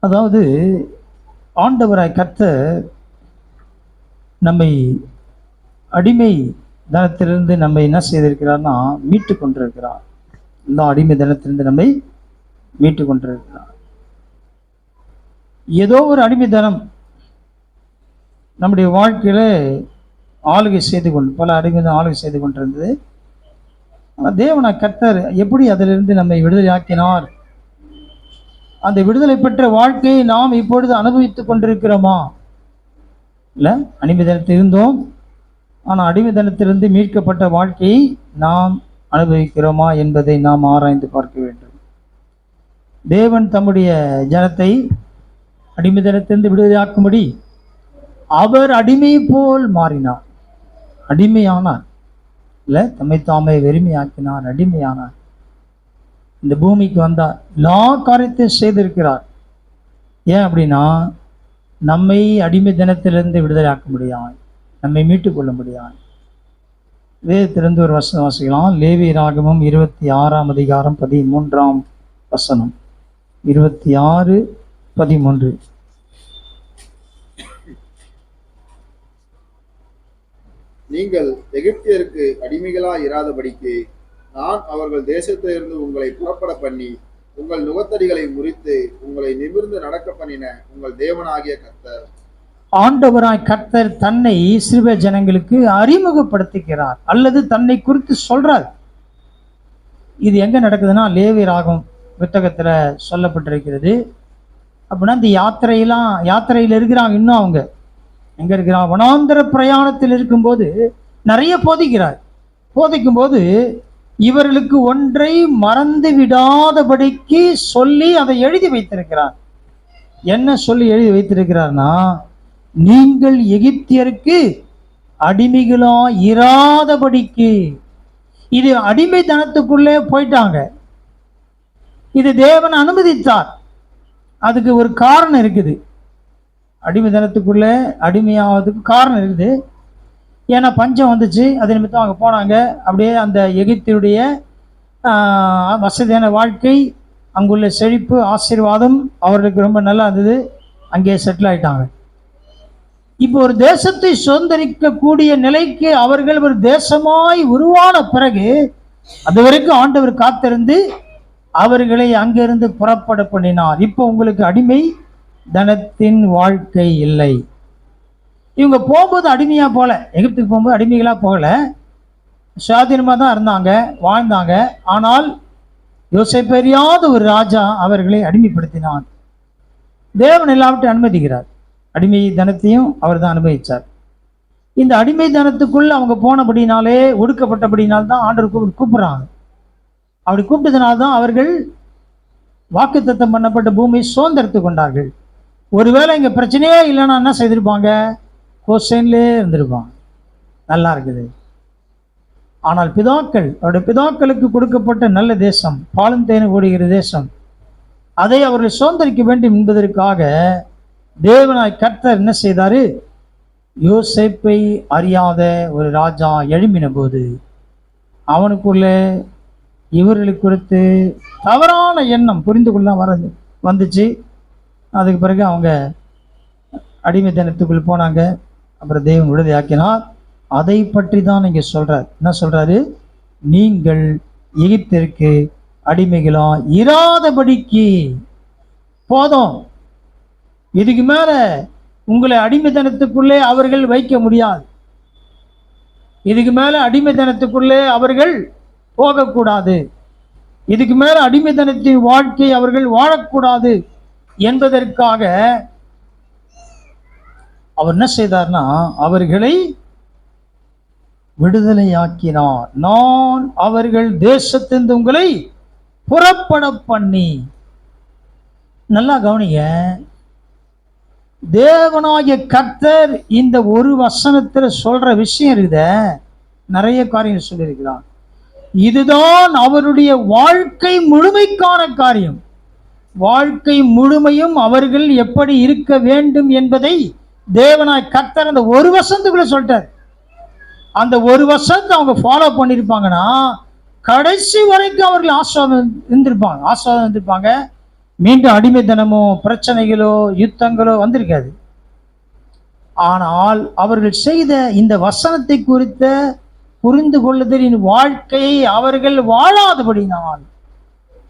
அதாவது ஆண்டவராய் கர்த்தர் நம்மை அடிமை தனத்திலிருந்து நம்மை என்ன செய்திருக்கிறார்னா மீட்டு கொண்டிருக்கிறார். இந்த அடிமை தனத்திலிருந்து நம்மை மீட்டு கொண்டிருக்கிறார். ஏதோ ஒரு அடிமைத்தனம் நம்முடைய வாழ்க்கையில ஆளுகை செய்து கொண்டு பல அடிமைதான் ஆளுகை செய்து கொண்டிருந்தது. தேவனா கர்த்தர் எப்படி அதிலிருந்து நம்மை விடுதலை ஆக்கினார்? அந்த விடுதலை பெற்ற வாழ்க்கையை நாம் இப்பொழுது அனுபவித்துக் கொண்டிருக்கிறோமா? இல்லை, அடிமைத்தனத்தில் இருந்தோம், ஆனால் அடிமைத்தனத்திலிருந்து மீட்கப்பட்ட வாழ்க்கையை நாம் அனுபவிக்கிறோமா என்பதை நாம் ஆராய்ந்து பார்க்க வேண்டும். தேவன் தம்முடைய ஜனத்தை அடிமைத்தனத்திலிருந்து விடுதலையாக்கும்படி அவர் அடிமை போல் மாறினார், அடிமையானார். இல்லை, தம்மை தாமே வெறுமையாக்கினார், அடிமையானார். இந்த பூமிக்கு வந்தார், எல்லா காரியத்தையும் செய்திருக்கிறார். ஏன் அப்படின்னா நம்மை அடிமைத்தனத்திலிருந்து விடுதலையாக்க முடியாது, நம்மை மீட்டுக்கொள்ள முடியாது. வேதத்திலிருந்து ஒரு வசனம் வாசிக்கலாம். லேவியராகமம் 26ஆம் அதிகாரம் 13ஆம் வசனம். 26:13. நீங்கள் எகிப்தியருக்கு அடிமைகளாய் இராதபடிக்கு நான் அவர்கள் தேசத்திலிருந்து உங்களை புறப்பட பண்ணி உங்கள் நுகத்தடிகளை முறித்து உங்களை நிமிர்ந்து நடக்க பண்ணின உங்கள் தேவனாகிய கர்த்தர். ஆண்டவராய் கர்த்தர் தன்னை இஸ்ரவேல் ஜனங்களுக்கு அறிமுகப்படுத்துகிறார் அல்லது தன்னை குறித்து சொல்றார். இது எங்க நடக்குதுன்னா லேவியராகமம் புத்தகத்துல சொல்லப்பட்டிருக்கிறது. அப்படின்னா இந்த யாத்திரையில் இருக்கிறாங்க. இன்னும் அவங்க எங்க இருக்கிறாங்க? வனாந்தர பிரயாணத்தில் இருக்கும்போது நிறைய போதிக்கும் போது இவர்களுக்கு ஒன்றை மறந்து விடாதபடிக்கு சொல்லி அதை எழுதி வைத்திருக்கிறார். என்ன சொல்லி எழுதி வைத்திருக்கிறார்னா, நீங்கள் எகிப்தியருக்கு அடிமைகளா இராதபடிக்கு. இது அடிமைத்தனத்துக்குள்ளே போயிட்டாங்க, இது தேவன் அனுமதித்தார். அதுக்கு ஒரு காரணம் இருக்குது. அடிமைத்தனத்துக்குள்ளே அடிமையாவதுக்கு காரணம் இருக்குது. ஏன்னா பஞ்சம் வந்துச்சு, அது நிமித்தம் அவங்க போனாங்க. அப்படியே அந்த எகிப்தியுடைய வசதியான வாழ்க்கை, அங்குள்ள செழிப்பு, ஆசீர்வாதம் அவர்களுக்கு ரொம்ப நல்லா இருந்தது. அங்கேயே செட்டில் ஆயிட்டாங்க. இப்போ ஒரு தேசத்தை சுதந்திரிக்கக்கூடிய நிலைக்கு அவர்கள் ஒரு தேசமாய் உருவான பிறகு அது வரைக்கும் ஆண்டவர் காத்திருந்து அவர்களை அங்கிருந்து புறப்பட பண்ணினார். இப்போ உங்களுக்கு அடிமை தனத்தின் வாழ்க்கை இல்லை. இவங்க போகும்போது அடிமையா போல, எகிப்துக்கு போகும்போது அடிமைகளா போகல, சுயாதீனமாக தான் இருந்தாங்க, வாழ்ந்தாங்க. ஆனால் யோசேப்பு அறியாத ஒரு ராஜா அவர்களை அடிமைப்படுத்தினான். தேவன் எல்லாவற்றையும் அனுமதிக்கிறார். அடிமை தனத்தையும் அவர் தான் அனுபவிச்சார். இந்த அடிமை தனத்துக்குள்ள அவங்க போனபடினாலே, ஒடுக்கப்பட்டபடினால்தான் ஆண்டவர் கூப்பிடுறாங்க. அப்படி கூப்பிட்டதுனால்தான் அவர்கள் வாக்குத்தத்தம் பண்ணப்பட்ட பூமியை சுதந்திரத்து கொண்டார்கள். ஒருவேளை இங்க பிரச்சனையே இல்லைன்னா என்ன செய்திருப்பாங்க? கோசைன்லேயே இருந்திருப்பாங்க. நல்லா இருக்குது. ஆனால் அவருடைய பிதாக்களுக்கு கொடுக்கப்பட்ட நல்ல தேசம், பாலும் தேனும் ஓடுகிற தேசம், அதை அவர்கள் சுதந்திரிக்க வேண்டும் என்பதற்காக தேவனாய் கர்த்தர் என்ன செய்தாரு? யோசேப்பை அறியாத ஒரு ராஜா எழும்பின போது அவனுக்குள்ளே இவர்களை குறித்து தவறான எண்ணம் புரிந்து கொள்ள வந்துச்சு. அதுக்கு பிறகு அவங்க அடிமைத்தனத்துக்குள் போனாங்க. அப்புறம் தேவன் விடுதலையாக்கினார். அதை பற்றி தான் இங்கே சொல்றார். என்ன சொல்றாரு? நீங்கள் எகிப்திற்கு அடிமைகளா இராதபடிக்கு. போதும், இதுக்கு மேல உங்களை அடிமைத்தனத்துக்குள்ளே அவர்கள் வைக்க முடியாது. இதுக்கு மேல அடிமைத்தனத்துக்குள்ளே அவர்கள் போகக்கூடாது. இதுக்கு மேல அடிமைத்தனத்தின் வாழ்க்கை அவர்கள் வாழக்கூடாது என்பதற்காக அவர் என்ன செய்தார்னா அவர்களை விடுதலையாக்கினார். நான் அவர்கள் தேசத்திலிருந்து உங்களை புறப்பட பண்ணி. நல்லா கவனிங்க, தேவனாகிய கர்த்தர் இந்த ஒரு வசனத்தில் சொல்ற விஷயம் இருக்குத, நிறைய காரியம் சொல்லியிருக்கிறார். இதுதான் அவருடைய வாழ்க்கை முழுமைக்கான காரியம். வாழ்க்கை முழுமையும் அவர்கள் எப்படி இருக்க வேண்டும் என்பதை தேவனாய் கர்த்தர் அந்த ஒரு வசனத்துக்குள்ள சொல்லிட்டார். அந்த ஒரு வசனத்தை அவங்க ஃபாலோ பண்ணியிருப்பாங்கன்னா கடைசி வரைக்கும் அவர்கள் ஆசீர்வாதம் இருந்திருப்பாங்க. மீண்டும் அடிமைத்தனமோ பிரச்சனைகளோ யுத்தங்களோ வந்திருக்காது. ஆனால் அவர்கள் செய்த இந்த வசனத்தை குறித்த புரிந்து கொள்ளுதலின் வாழ்க்கையை அவர்கள் வாழாதபடினால்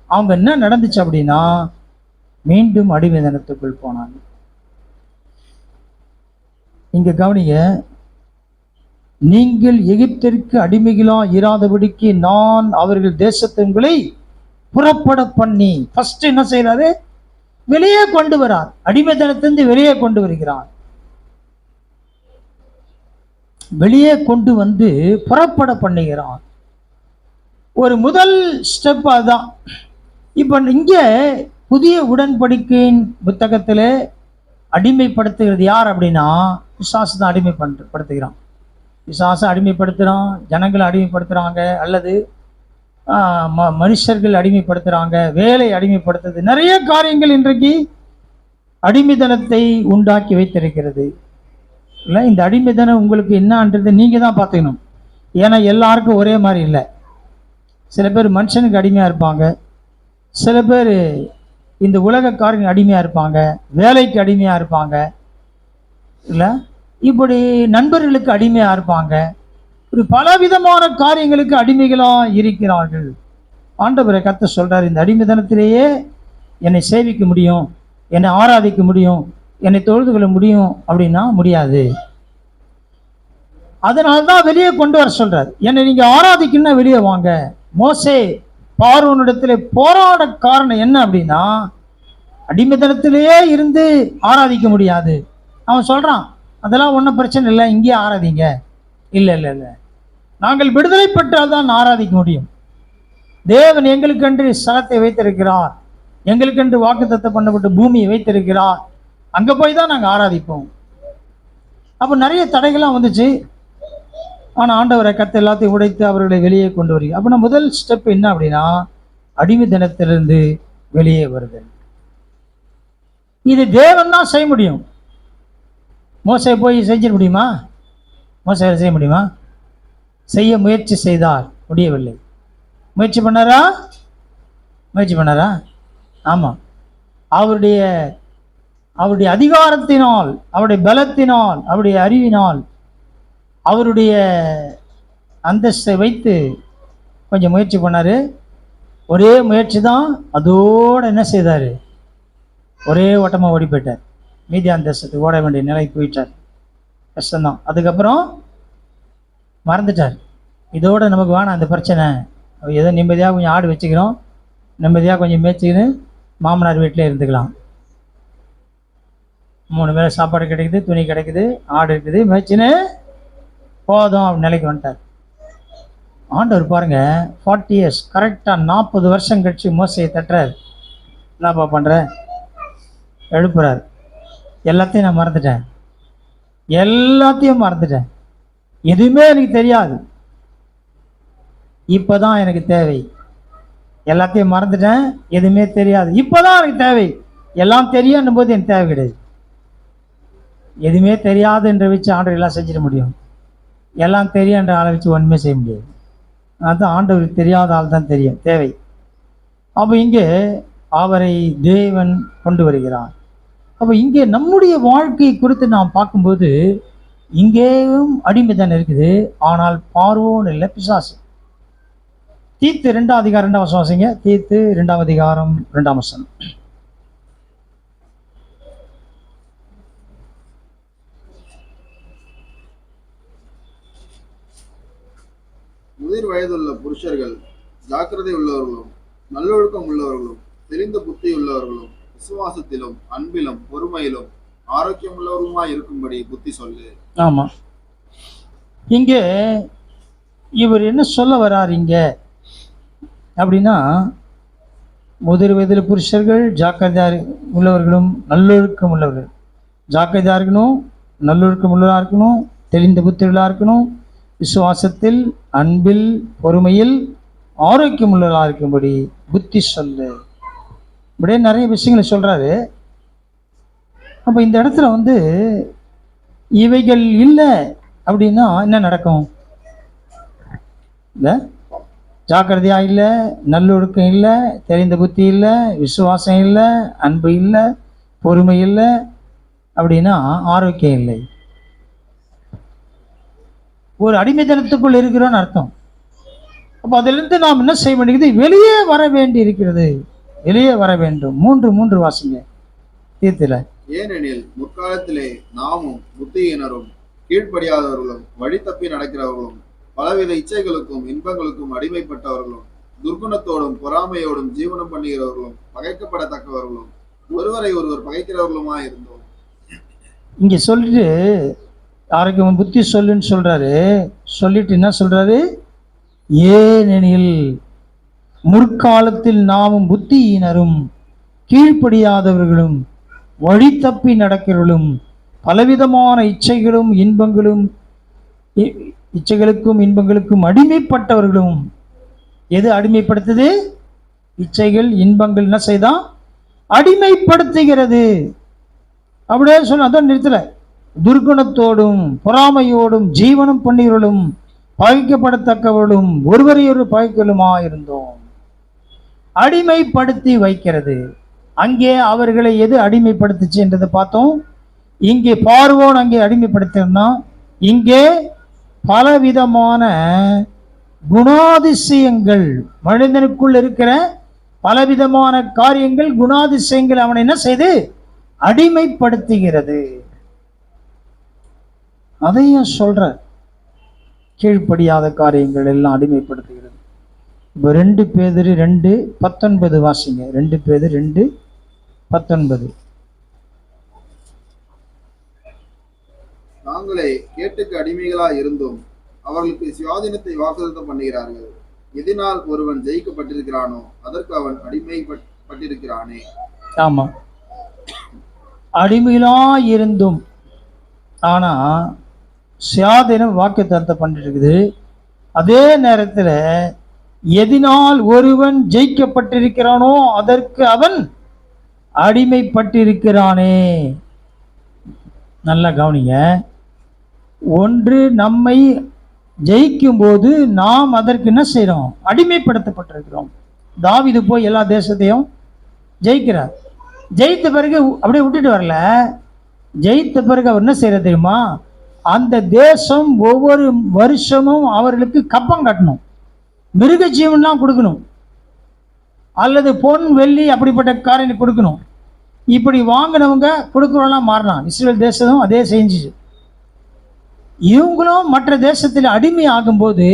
அவங்க என்ன நடந்துச்சு அப்படின்னா மீண்டும் அடிமைத்தனத்துக்குள் போனாங்க. இங்க கவனிங்க, நீங்கள் எகிப்திற்கு அடிமைகளா இராதபடிக்கு நான் அவர்கள் தேசத்துங்களை புறப்பட பண்ணி, ஃபர்ஸ்ட் என்ன செய்யறாரு? வெளியே கொண்டு வரார். அடிமைத்தனத்திலிருந்து வெளியே கொண்டு வருகிறார். வெளியே கொண்டு வந்து புறப்பட பண்ணுகிறான். ஒரு முதல் ஸ்டெப் அதுதான். இப்ப இங்க புதிய உடன்படிக்கையின் புத்தகத்திலே அடிமைப்படுத்துகிறது யார் அப்படின்னா பிசாசு தான் அடிமைப்படுத்துகிறான். பிசாசு அடிமைப்படுத்துகிறான், ஜனங்களை அடிமைப்படுத்துகிறாங்க, அல்லது மனுஷர்கள் அடிமைப்படுத்துகிறாங்க, வேலை அடிமைப்படுத்துறது, நிறைய காரியங்கள் இன்றைக்கு அடிமைத்தனத்தை உண்டாக்கி வைத்திருக்கிறது. இல்லை, இந்த அடிமைத்தனம் உங்களுக்கு என்னன்றது நீங்கள் தான் பார்த்துக்கணும். ஏன்னா எல்லாருக்கும் ஒரே மாதிரி இல்லை. சில பேர் மனுஷனுக்கு அடிமையாக இருப்பாங்க, சில பேர் இந்த உலகக்காரங்க அடிமையாக இருப்பாங்க, வேலைக்கு அடிமையாக இருப்பாங்க, இல்லை இப்படி நண்பர்களுக்கு அடிமையாக இருப்பாங்க. இப்படி பலவிதமான காரியங்களுக்கு அடிமைகளாக இருக்கிறார்கள். ஆண்டவரை கர்த்தர் சொல்கிறார், இந்த அடிமைத்தனத்திலேயே என்னை சேவிக்க முடியும், என்னை ஆராதிக்க முடியும், என்னை தொழுது கொள்ள முடியும் அப்படின்னா முடியாது. அதனால்தான் வெளியே கொண்டு வர சொல்றார். என்னை நீங்க ஆராதிக்கணும்னா வெளியே வாங்க. மோசே பார்வோனிடத்துல போராட காரணம் என்ன அப்படின்னா அடிமைத்தனத்திலேயே இருந்து ஆராதிக்க முடியாது. அவன் சொல்றான், அதெல்லாம் ஒன்றும் பிரச்சனை இல்லை, இங்கேயே ஆராதிங்க. இல்லை இல்லை இல்லை, நாங்கள் விடுதலை பெற்றால் தான் ஆராதிக்க முடியும். தேவன் எங்களுக்கென்று ஸ்தலத்தை வைத்திருக்கிறார், எங்களுக்கென்று வாக்குத்தத்தம் பண்ணப்பட்ட பூமியை வைத்திருக்கிறார், அங்கே போய் தான் நாங்கள் ஆராதிப்போம். அப்போ நிறைய தடைகள்லாம் வந்துச்சு. ஆனால் ஆண்டவரை கர்த்தர் எல்லாத்தையும் உடைத்து அவர்களை வெளியே கொண்டு வருகிறார். அப்போ முதல் ஸ்டெப் என்ன அப்படின்னா அடிமைத்தனத்திலிருந்து வெளியே வருதல். இது தேவன் தான் செய்ய முடியும். மோசே போய் செஞ்சிட முடியுமா? மோசே செய்ய முடியுமா? செய்ய முயற்சி செய்தார், முடியவில்லை. முயற்சி பண்ணாரா? ஆமாம். அவருடைய அதிகாரத்தினால், அவருடைய பலத்தினால், அவருடைய அறிவினால், அவருடைய அந்தஸ்தை வைத்து கொஞ்சம் முயற்சி பண்ணார். ஒரே முயற்சி தான். அதோடு என்ன செய்தார்? ஒரே ஓட்டமாக ஓடி போயிட்டார். மீதி அந்தஸ்துக்கு ஓட வேண்டிய நிலைக்கு போயிட்டார். கஷ்டம்தான். அதுக்கப்புறம் மறந்துட்டார். இதோடு நமக்கு வேணாம் அந்த பிரச்சனை, ஏதோ நிம்மதியாக கொஞ்சம் ஆடு வச்சுக்கிறோம், நிம்மதியாக கொஞ்சம் மேய்ச்சிக்கின்னு மாமனார் வீட்டிலே இருந்துக்கலாம். 3 வேளை சாப்பாடு கிடைக்குது, துணி கிடைக்குது, ஆடு இருக்குது, மேய்ச்சின்னு போதும் நிலைக்கு வந்துட்டார். ஆண்டவர் பாருங்க, 40 years கரெக்டாக 40 வருஷம் கழிச்சு மோசையை தட்டுறார். என்னப்பா பண்ணுற? எழுப்புறார். எல்லாத்தையும் நான் மறந்துட்டேன், எதுவுமே எனக்கு தெரியாது, இப்போதான் எனக்கு தேவை. எல்லாத்தையும் மறந்துட்டேன், எதுவுமே தெரியாது, இப்போதான் எனக்கு தேவை. எல்லாம் தெரியும் போது எனக்கு தேவை கிடையாது. எதுவுமே தெரியாது என்ற வச்சு ஆண்டவர் எல்லாம் செஞ்சிட முடியும், எல்லாம் தெரியும் என்ற ஆளை வச்சு ஒன்றுமே செய்ய முடியாது. அதுதான் ஆண்டவருக்கு தெரியாத ஆள் தான் தெரியும் தேவை. அப்போ இங்கே அவரை தேவன் கொண்டு வருகிறார். அப்போ இங்கே நம்முடைய வாழ்க்கை குறித்து நாம் பார்க்கும்போது இங்கேயும் அடிமைதான் இருக்குது, ஆனால் பார்வோன் இல்லை, பிசாசு. தீத்து 2ஆம் அதிகாரம் 2ஆம் வசனம் வாசிங்க. தீத்து 2ஆம் அதிகாரம் 2ஆம் வசனம். முதிர் வயதுள்ள புருஷர்கள் ஜாக்கிரதை உள்ளவர்களும் நல்லொழுக்கம் உள்ளவர்களும் தெரிந்த புத்தி உள்ளவர்களும் விசுவாசத்திலும் அன்பிலும் பொறுமையிலும் ஆரோக்கியம் உள்ளவர்களுமாய் இருக்கும்படி புத்தி சொல்லு. ஆமா, இங்கே இவர் என்ன சொல்ல வர்றார் இங்க அப்படின்னா, முதிர் வயதில் புருஷர்கள் ஜாக்கிரதையா உள்ளவர்களும் நல்லொழுக்கம் உள்ளவர்கள். ஜாக்கிரதையா இருக்கணும், நல்லொழுக்கம் உள்ளவராக இருக்கணும், தெளிந்த புத்திகளாக இருக்கணும், விசுவாசத்தில் அன்பில் பொறுமையில் ஆரோக்கியம் உள்ளவராக இருக்கும்படி புத்தி சொல்லு. இப்படியே நிறைய விஷயங்களை சொல்றாரு. அப்போ இந்த இடத்துல இவைகள் இல்லை அப்படின்னா என்ன நடக்கும்? இல்லை, ஜாக்கிரதையா இல்லை, நல்லொழுக்கம் இல்லை, தெரிந்த புத்தி இல்லை, விசுவாசம் இல்லை, அன்பு இல்லை, பொறுமை இல்லை, அப்படின்னா ஆரோக்கியம் இல்லை. ஒரு அடிமைத்தனத்துக்குள் இருக்கிறோன்னு அர்த்தம். அப்போ அதிலிருந்து நாம் என்ன செய்ய வேண்டியது? வெளியே வர வேண்டி இருக்கிறது. வெளியே வர வேண்டும். மூன்று வாசிங்க தீர்த்துல. ஏனெனில் முற்காலத்திலே நாமும் புத்தியினரும் கீழ்ப்படியாதவர்களும் வழி தப்பி நடக்கிறவர்களும் பலவித இச்சைகளுக்கும் இன்பங்களுக்கும் அடிமைப்பட்டவர்களும் துர்குணத்தோடும் பொறாமையோடும் ஜீவனம் பண்ணுகிறவர்களும் பகைக்கப்படத்தக்கவர்களும் ஒருவரை ஒருவர் பகைக்கிறவர்களுமா இருந்தோம். இங்க சொல்லிட்டு யாருக்கு புத்தி சொல்லுன்னு சொல்றாரு. சொல்லிட்டு என்ன சொல்றாரு? ஏனெனில் முற்காலத்தில் நாமும் புத்தியினரும் கீழ்ப்படியாதவர்களும் வழி தப்பி நடக்கிறவர்களும் பலவிதமான இச்சைகளுக்கும் இன்பங்களுக்கும் அடிமைப்பட்டவர்களும். எது அடிமைப்படுத்துது? இச்சைகள் இன்பங்கள் என்ன செய்தான்? அடிமைப்படுத்துகிறது. அப்படியே சொன்ன அதான் நிறுத்தல. துர்குணத்தோடும் பொறாமையோடும் ஜீவனம் பண்ணியவர்களும் பகைக்கப்படத்தக்கவர்களும் ஒருவரையொரு பகைக்கலுமா இருந்தோம். அடிமைப்படுத்தி வைக்கிறது. அங்கே அவர்களை எது அடிமைப்படுத்துச்சு என்றதை பார்த்தோம். இங்கே பார்வோன் அங்கே அடிமைப்படுத்தினா, இங்கே பலவிதமான குணாதிசயங்கள், மனிதனுக்குள் இருக்கிற பலவிதமான காரியங்கள், குணாதிசயங்கள் அவனை என்ன செய்து அடிமைப்படுத்துகிறது. அதையும் சொல்ற, கீழ்ப்படியாத காரியங்கள் எல்லாம் அடிமைப்படுத்துகிறது. இப்போ 2 பேதுரு 2:19 வாசிங்க. 2 பேதுரு 2:19. நாங்களே கேட்டுக்கு அடிமைகளா இருந்தும் அவர்களுக்கு சுயாதீனத்தை வாக்குறுத்தம் பண்ணுகிறார்கள். எதனால் ஒருவன் ஜெயிக்கப்பட்டிருக்கிறானோ அதற்கு அவன் அடிமைப்பட்டிருக்கிறானே. ஆமா, அடிமைகளா இருந்தும், ஆனா சுயாதீனம் வாக்குத்தத்தம் பண்ணிட்டு இருக்குது. அதே நேரத்தில் எதினால் ஒருவன் ஜெயிக்கப்பட்டிருக்கிறானோ அதற்கு அவன் அடிமைப்பட்டிருக்கிறானே. நல்லா கவனிங்க. ஒன்று, நம்மை ஜெயிக்கும் போது நாம் அதற்கு என்ன செய்யறோம்? அடிமைப்படுத்தப்பட்டிருக்கிறோம். தாவீது போய் எல்லா தேசத்தையும் ஜெயிக்கிறார். ஜெயித்த பிறகு அப்படியே விட்டுட்டு வரல. ஜெயித்த பிறகு அவர் என்ன செய்யற தெரியுமா? அந்த தேசம் ஒவ்வொரு வருஷமும் அவர்களுக்கு கப்பம் கட்டணும், மிருக ஜீவன்லாம் கொடுக்கணும், அல்லது பொன் வெள்ளி அப்படிப்பட்ட காரியம் கொடுக்கணும். இப்படி வாங்கினவங்க கொடுக்குறவெல்லாம் மாறினான். இஸ்ரேல் தேசமும் அதே செஞ்சிச்சு. இவங்களும் மற்ற தேசத்தில் அடிமை ஆகும்போது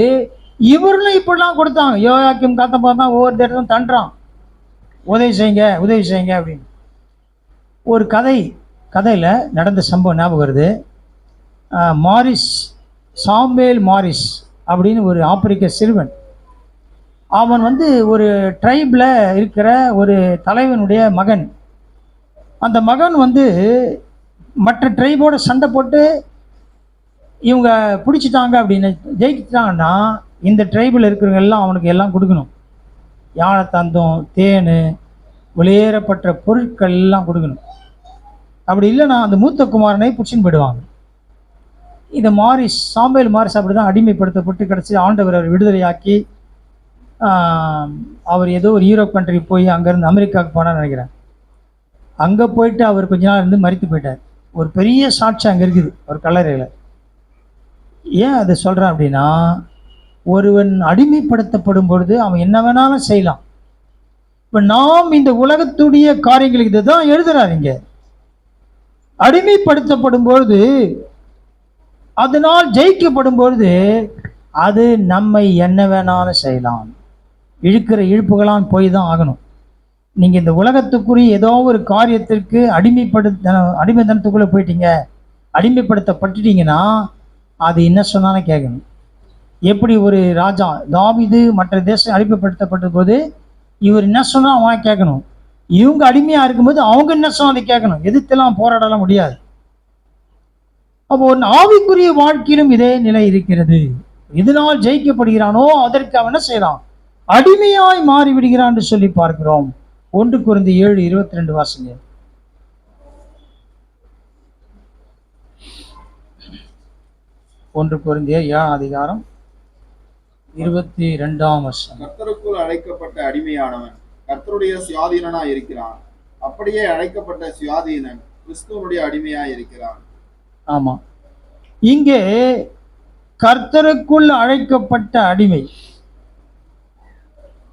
இவர்களும் இப்படிலாம் கொடுத்தாங்க. யோயாக்கிம் காத்தம் பார்த்தா ஒவ்வொரு தேசமும் தண்டுறான், உதவி செய்யுங்க உதவி செய்யுங்க அப்படின்னு. ஒரு கதையில் நடந்த சம்பவம் ஞாபகம் வருது. சாமுவேல் மாரிஸ் அப்படின்னு ஒரு ஆப்பிரிக்க சிறுவன். அவன் ஒரு ட்ரைபில் இருக்கிற ஒரு தலைவனுடைய மகன். அந்த மகன் மற்ற ட்ரைபோட சண்டை போட்டு இவங்க பிடிச்சிட்டாங்க அப்படின்னு ஜெயிச்சிட்டாங்கன்னா இந்த ட்ரைபில் இருக்கிறவங்க எல்லாம் அவனுக்கு எல்லாம் கொடுக்கணும். யானை தந்தம், தேன், வெளியேறப்பட்ட பொருட்கள் எல்லாம் கொடுக்கணும். அப்படி இல்லைன்னா அந்த மூத்த குமாரனை பிடிச்சின்னு போயிடுவாங்க. இந்த சாமுவேல் மாரிஸ் அப்படி தான் அடிமைப்படுத்தப்பட்டு கிடச்சி ஆண்டவர் அவர் விடுதலையாக்கி அவர் ஏதோ ஒரு யூரோப் கண்ட்ரி போய் அங்கேருந்து அமெரிக்காவுக்கு போனான்னு நினைக்கிறேன். அங்கே போயிட்டு அவர் கொஞ்ச நாள் இருந்து மரித்து போயிட்டார். ஒரு பெரிய சாட்சி அங்கே இருக்குது ஒரு கல்லறையில். ஏன் அதை சொல்கிறேன் அப்படின்னா, ஒருவன் அடிமைப்படுத்தப்படும் பொழுது அவன் என்ன வேணாலும் செய்யலாம். இப்போ நாம் இந்த உலகத்துடைய காரியங்களுக்கு இதை தான் எழுதுறாரு இங்கே. அடிமைப்படுத்தப்படும் பொழுது, அதனால் ஜெயிக்கப்படும் பொழுது அது நம்மை என்ன வேணாலும் செய்யலாம். இழுக்கிற இழுப்புகளான் போய் தான் ஆகணும். நீங்கள் இந்த உலகத்துக்குரிய ஏதோ ஒரு காரியத்திற்கு அடிமைத்தனத்துக்குள்ளே போயிட்டீங்க, அடிமைப்படுத்தப்பட்டுட்டீங்கன்னா அது என்ன சொன்னாலும் கேட்கணும். எப்படி ஒரு ராஜா தாவீது மற்ற தேசம் அடிமைப்படுத்தப்பட்ட போது இவர் என்ன சொன்னால் அவன் கேட்கணும். இவங்க அடிமையாக இருக்கும்போது அவங்க என்ன சொன்னால் அதை கேட்கணும். எதிர்த்தெல்லாம் போராடலாம் முடியாது. அப்போ ஆவிக்குரிய வாழ்க்கையிலும் இதே நிலை இருக்கிறது. இதனால் ஜெயிக்கப்படுகிறானோ அதற்கு அவன் என்ன செய்யறான்? அடிமையாய் மாறிவிடுகிறான் என்று சொல்லி பார்க்கிறோம். 1 கொரிந்தியர் 7:22 வாசிங்க. 1 கொரிந்தியர் 7 அதிகாரம் 22ஆம் வசனம். கர்த்தருக்குள் அழைக்கப்பட்ட அடிமையானவன் கர்த்தருடைய சுயாதீனனா இருக்கிறான். அப்படியே அழைக்கப்பட்ட சுயாதீனன் கிறிஸ்துவனுடைய அடிமையா இருக்கிறான். ஆமா, இங்கே கர்த்தருக்குள் அழைக்கப்பட்ட அடிமை.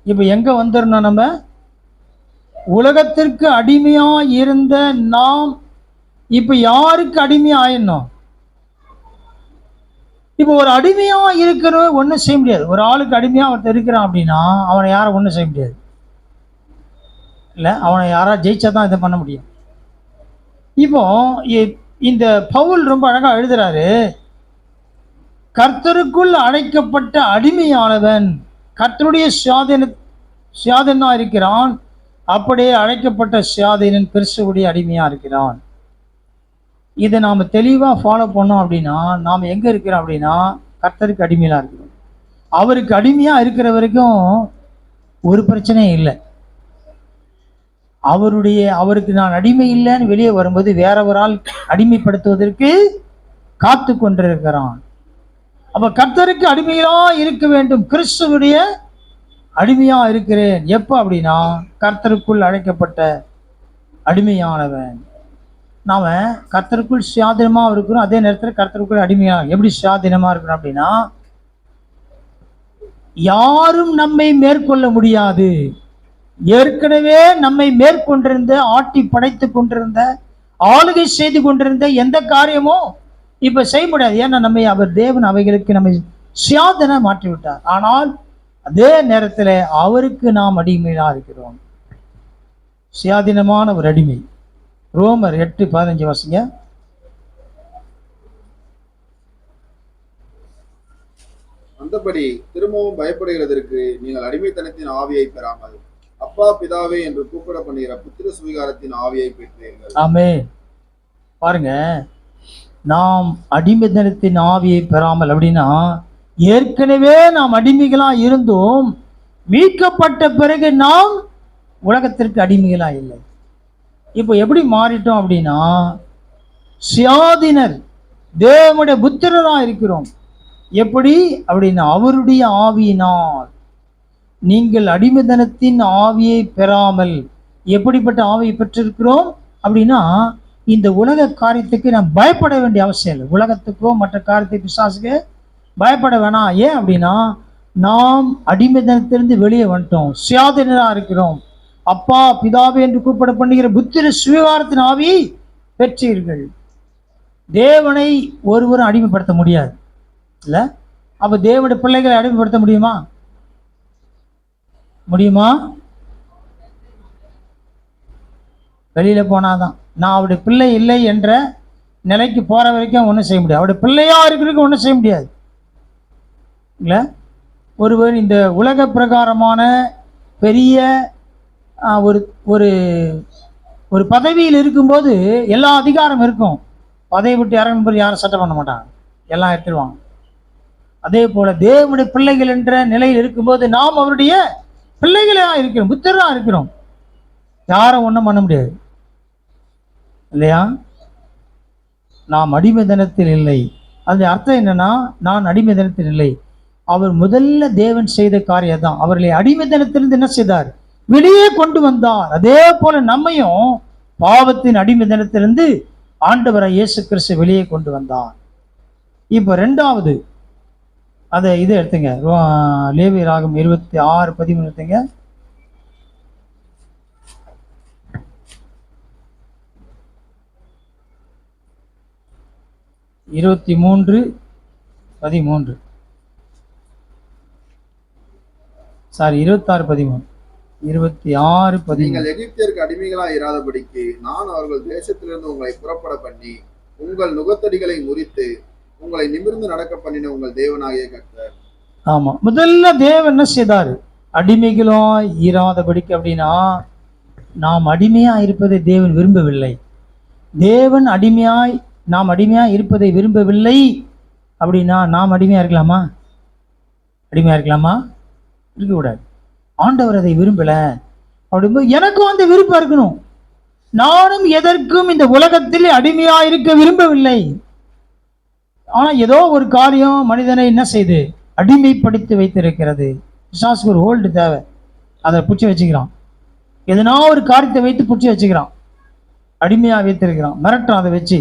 இப்ப எங்க வந்துடணும்? நம்ம உலகத்திற்கு அடிமையா இருந்த நாம் இப்ப யாருக்கு அடிமையா ஆயிடணும்? இப்போ ஒரு அடிமையா இருக்கிறவன் ஒன்றும் செய்ய முடியாது. ஒரு ஆளுக்கு அடிமையா ஒருத்தர் இருக்கிறான் அப்படின்னா அவனை யாரும் ஒன்றும் செய்ய முடியாது. இல்லை, அவனை யாரா ஜெயிச்சா தான் இதை பண்ண முடியும். இப்போ இந்த பவுல் ரொம்ப அழகா எழுதுறாரு, கர்த்தருக்குள் அழைக்கப்பட்ட அடிமையானவன் கர்த்தருடைய சுயாதீனா இருக்கிறான். அப்படியே அழைக்கப்பட்ட சுயாதீனன் கிறிஸ்துவுடைய அடிமையா இருக்கிறான். இதை நாம் தெளிவாக ஃபாலோ பண்ணோம் அப்படின்னா நாம் எங்கே இருக்கிறோம் அப்படின்னா கர்த்தருக்கு அடிமையாக இருக்கிறோம். அவருக்கு அடிமையாக இருக்கிற வரைக்கும் ஒரு பிரச்சனையும் இல்லை. அவருக்கு நான் அடிமை இல்லைன்னு வெளியே வரும்போது வேற ஒரு ஆள் அடிமைப்படுத்துவதற்கு காத்து கொண்டிருக்கிறான். அப்போ கர்த்தருக்கு அடிமையாக இருக்க வேண்டும். கிறிஸ்துவுடைய அடிமையாக இருக்கிறேன் எப்போ அப்படின்னா கர்த்தருக்குள் அழைக்கப்பட்ட அடிமையானவன். நாம் கர்த்தருக்குள் சுயாதீனமாக இருக்கிறோம், அதே நேரத்தில் கர்த்தருக்குள் அடிமையாக. எப்படி சுயாதீனமாக இருக்கிறோம் அப்படின்னா யாரும் நம்மை மேற்கொள்ள முடியாது. ஏற்கனவே நம்மை மேற்கொண்டிருந்த, ஆட்டி படைத்து கொண்டிருந்த, ஆளுகை செய்து கொண்டிருந்த எந்த காரியமும் இப்ப செய்ய முடியாது. ஏன்னா நம்மை அவர் தேவன் அவைகளுக்கு நம்மை சுயாதீன மாற்றிவிட்டார். ஆனால் அதே நேரத்தில் அவருக்கு நாம் அடிமையாக இருக்கிறோம். சுயாதீனமான ஒரு அடிமை. ரோமர் 8:15 வாசிங்க. அந்தபடி திரும்பவும் பயப்படுகிறதற்கு நீங்கள் அடிமைத்தனத்தின் ஆவியை பெறாமல் அப்பா பிதாவே என்று கூப்பிட பண்ணுகிற புத்திர சுவிகாரத்தின் ஆவியை பெற்றீர்கள். ஆமென். பாருங்க, நாம் அடிமைத்தனத்தின் ஆவியை பெறாமல் அப்படின்னா ஏற்கனவே நாம் அடிமைகளா இருந்தோம். மீட்கப்பட்ட பிறகு நாம் உலகத்திற்கு அடிமைகளா இல்லை. இப்போ எப்படி மாறிட்டோம் அப்படின்னா சுயாதீனர், தேவனுடைய புத்திரராக இருக்கிறோம். எப்படி அப்படின்னா அவருடைய ஆவியினால். நீங்கள் அடிமைத்தனத்தின் ஆவியை பெறாமல் எப்படிப்பட்ட ஆவியை பெற்றிருக்கிறோம் அப்படின்னா இந்த உலக காரியத்துக்கு நாம் பயப்பட வேண்டிய அவசியம் இல்லை. உலகத்துக்கோ மற்ற காரியத்தை பிசாசுக்கு பயப்பட வேணாம். ஏன் அப்படின்னா நாம் அடிமைத்தனத்திலிருந்து வெளியே வந்துட்டோம், சுயாதீனராக இருக்கிறோம். அப்பா பிதாவே என்று கூப்பிட பண்ணுகிற புத்திர சுவிகாரத்தின் ஆவியை பெற்றீர்கள். தேவனை ஒருவரும் அடிமைப்படுத்த முடியாது இல்லை. அப்போ தேவனுடைய பிள்ளைகளை அடிமைப்படுத்த முடியுமா? வெளியில போனாதான். நான் அவருடைய பிள்ளை இல்லை என்ற நிலைக்கு போற வரைக்கும் ஒன்றும் செய்ய முடியாது. அவருடைய பிள்ளையா இருக்கிறதுக்கு ஒன்றும் செய்ய முடியாது இல்லை. ஒருவர் இந்த உலக பிரகாரமான பெரிய ஒரு ஒரு ஒரு பதவியில் இருக்கும்போது எல்லா அதிகாரம் இருக்கும். பதவி விட்டு இறங்கும்போது யாரும் சட்டம் பண்ண மாட்டாங்க, எல்லாம் எடுத்துருவாங்க. அதே போல தேவனுடைய பிள்ளைகள் என்ற நிலையில் இருக்கும்போது நாம் அவருடைய பிள்ளைகளா இருக்கிறோம், புத்திரரா இருக்கிறோம். யாரும் ஒன்றும் பண்ண முடியாது இல்லையா? நாம் அடிமைத்தனத்தில் இல்லை. அது அர்த்தம் என்னன்னா நான் அடிமைத்தனத்தில் இல்லை. அவர் முதல்ல தேவன் செய்த காரியம் தான், அவர்களை அடிமைத்தனத்திலிருந்து என்ன செய்தார்? வெளியே கொண்டு வந்தார். அதே போல நம்மையும் பாவத்தின் அடிமைத்தனத்திலிருந்து ஆண்டவராய் இயேசு கிறிஸ்து வெளியே கொண்டு வந்தார். இப்போ ரெண்டாவது அதை இதை எடுத்துங்க, லேவியராகமம் 26:13 எடுத்துங்க. சாரி 26:13. நீங்கள் எகிப்தியருக்கு அடிமைகளா இராதபடிக்கு நான் அவர்கள் தேசத்திலிருந்து உங்களை புறப்பட பண்ணி உங்கள் நுகத்தடிகளை முறித்து உங்களை நிமிர்ந்து நடக்க பண்ணின உங்கள் தேவனாகிய கர்த்தர். ஆமா, முதல்ல தேவன் என்ன செய்தார்? அடிமைகளும் இராதபடிக்கு. அப்படின்னா நாம் அடிமையா இருப்பதை தேவன் விரும்பவில்லை. தேவன் நாம் அடிமையா இருப்பதை விரும்பவில்லை. அப்படின்னா நாம் அடிமையா இருக்கலாமா? இருக்கக்கூடாது. ஆண்டவர் அதை விரும்பல. அப்படிங்கும்போது எனக்கும் அந்த விருப்பம் இருக்கணும். நானும் எதற்கும் இந்த உலகத்தில் அடிமையா இருக்க விரும்பவில்லை. ஆனா ஏதோ ஒரு காரியம் மனிதனை என்ன செய்து அடிமைப்படுத்தி வைத்திருக்கிறது. பிசாசுக்கு ஒரு ஹோல்டு தேவை, அதை பிடிச்சி வச்சுக்கிறான். எதனா ஒரு காரியத்தை வைத்து பிடிச்சி வச்சுக்கிறான், அடிமையாக வைத்திருக்கிறான், மிரட்டுறான் அதை வச்சு.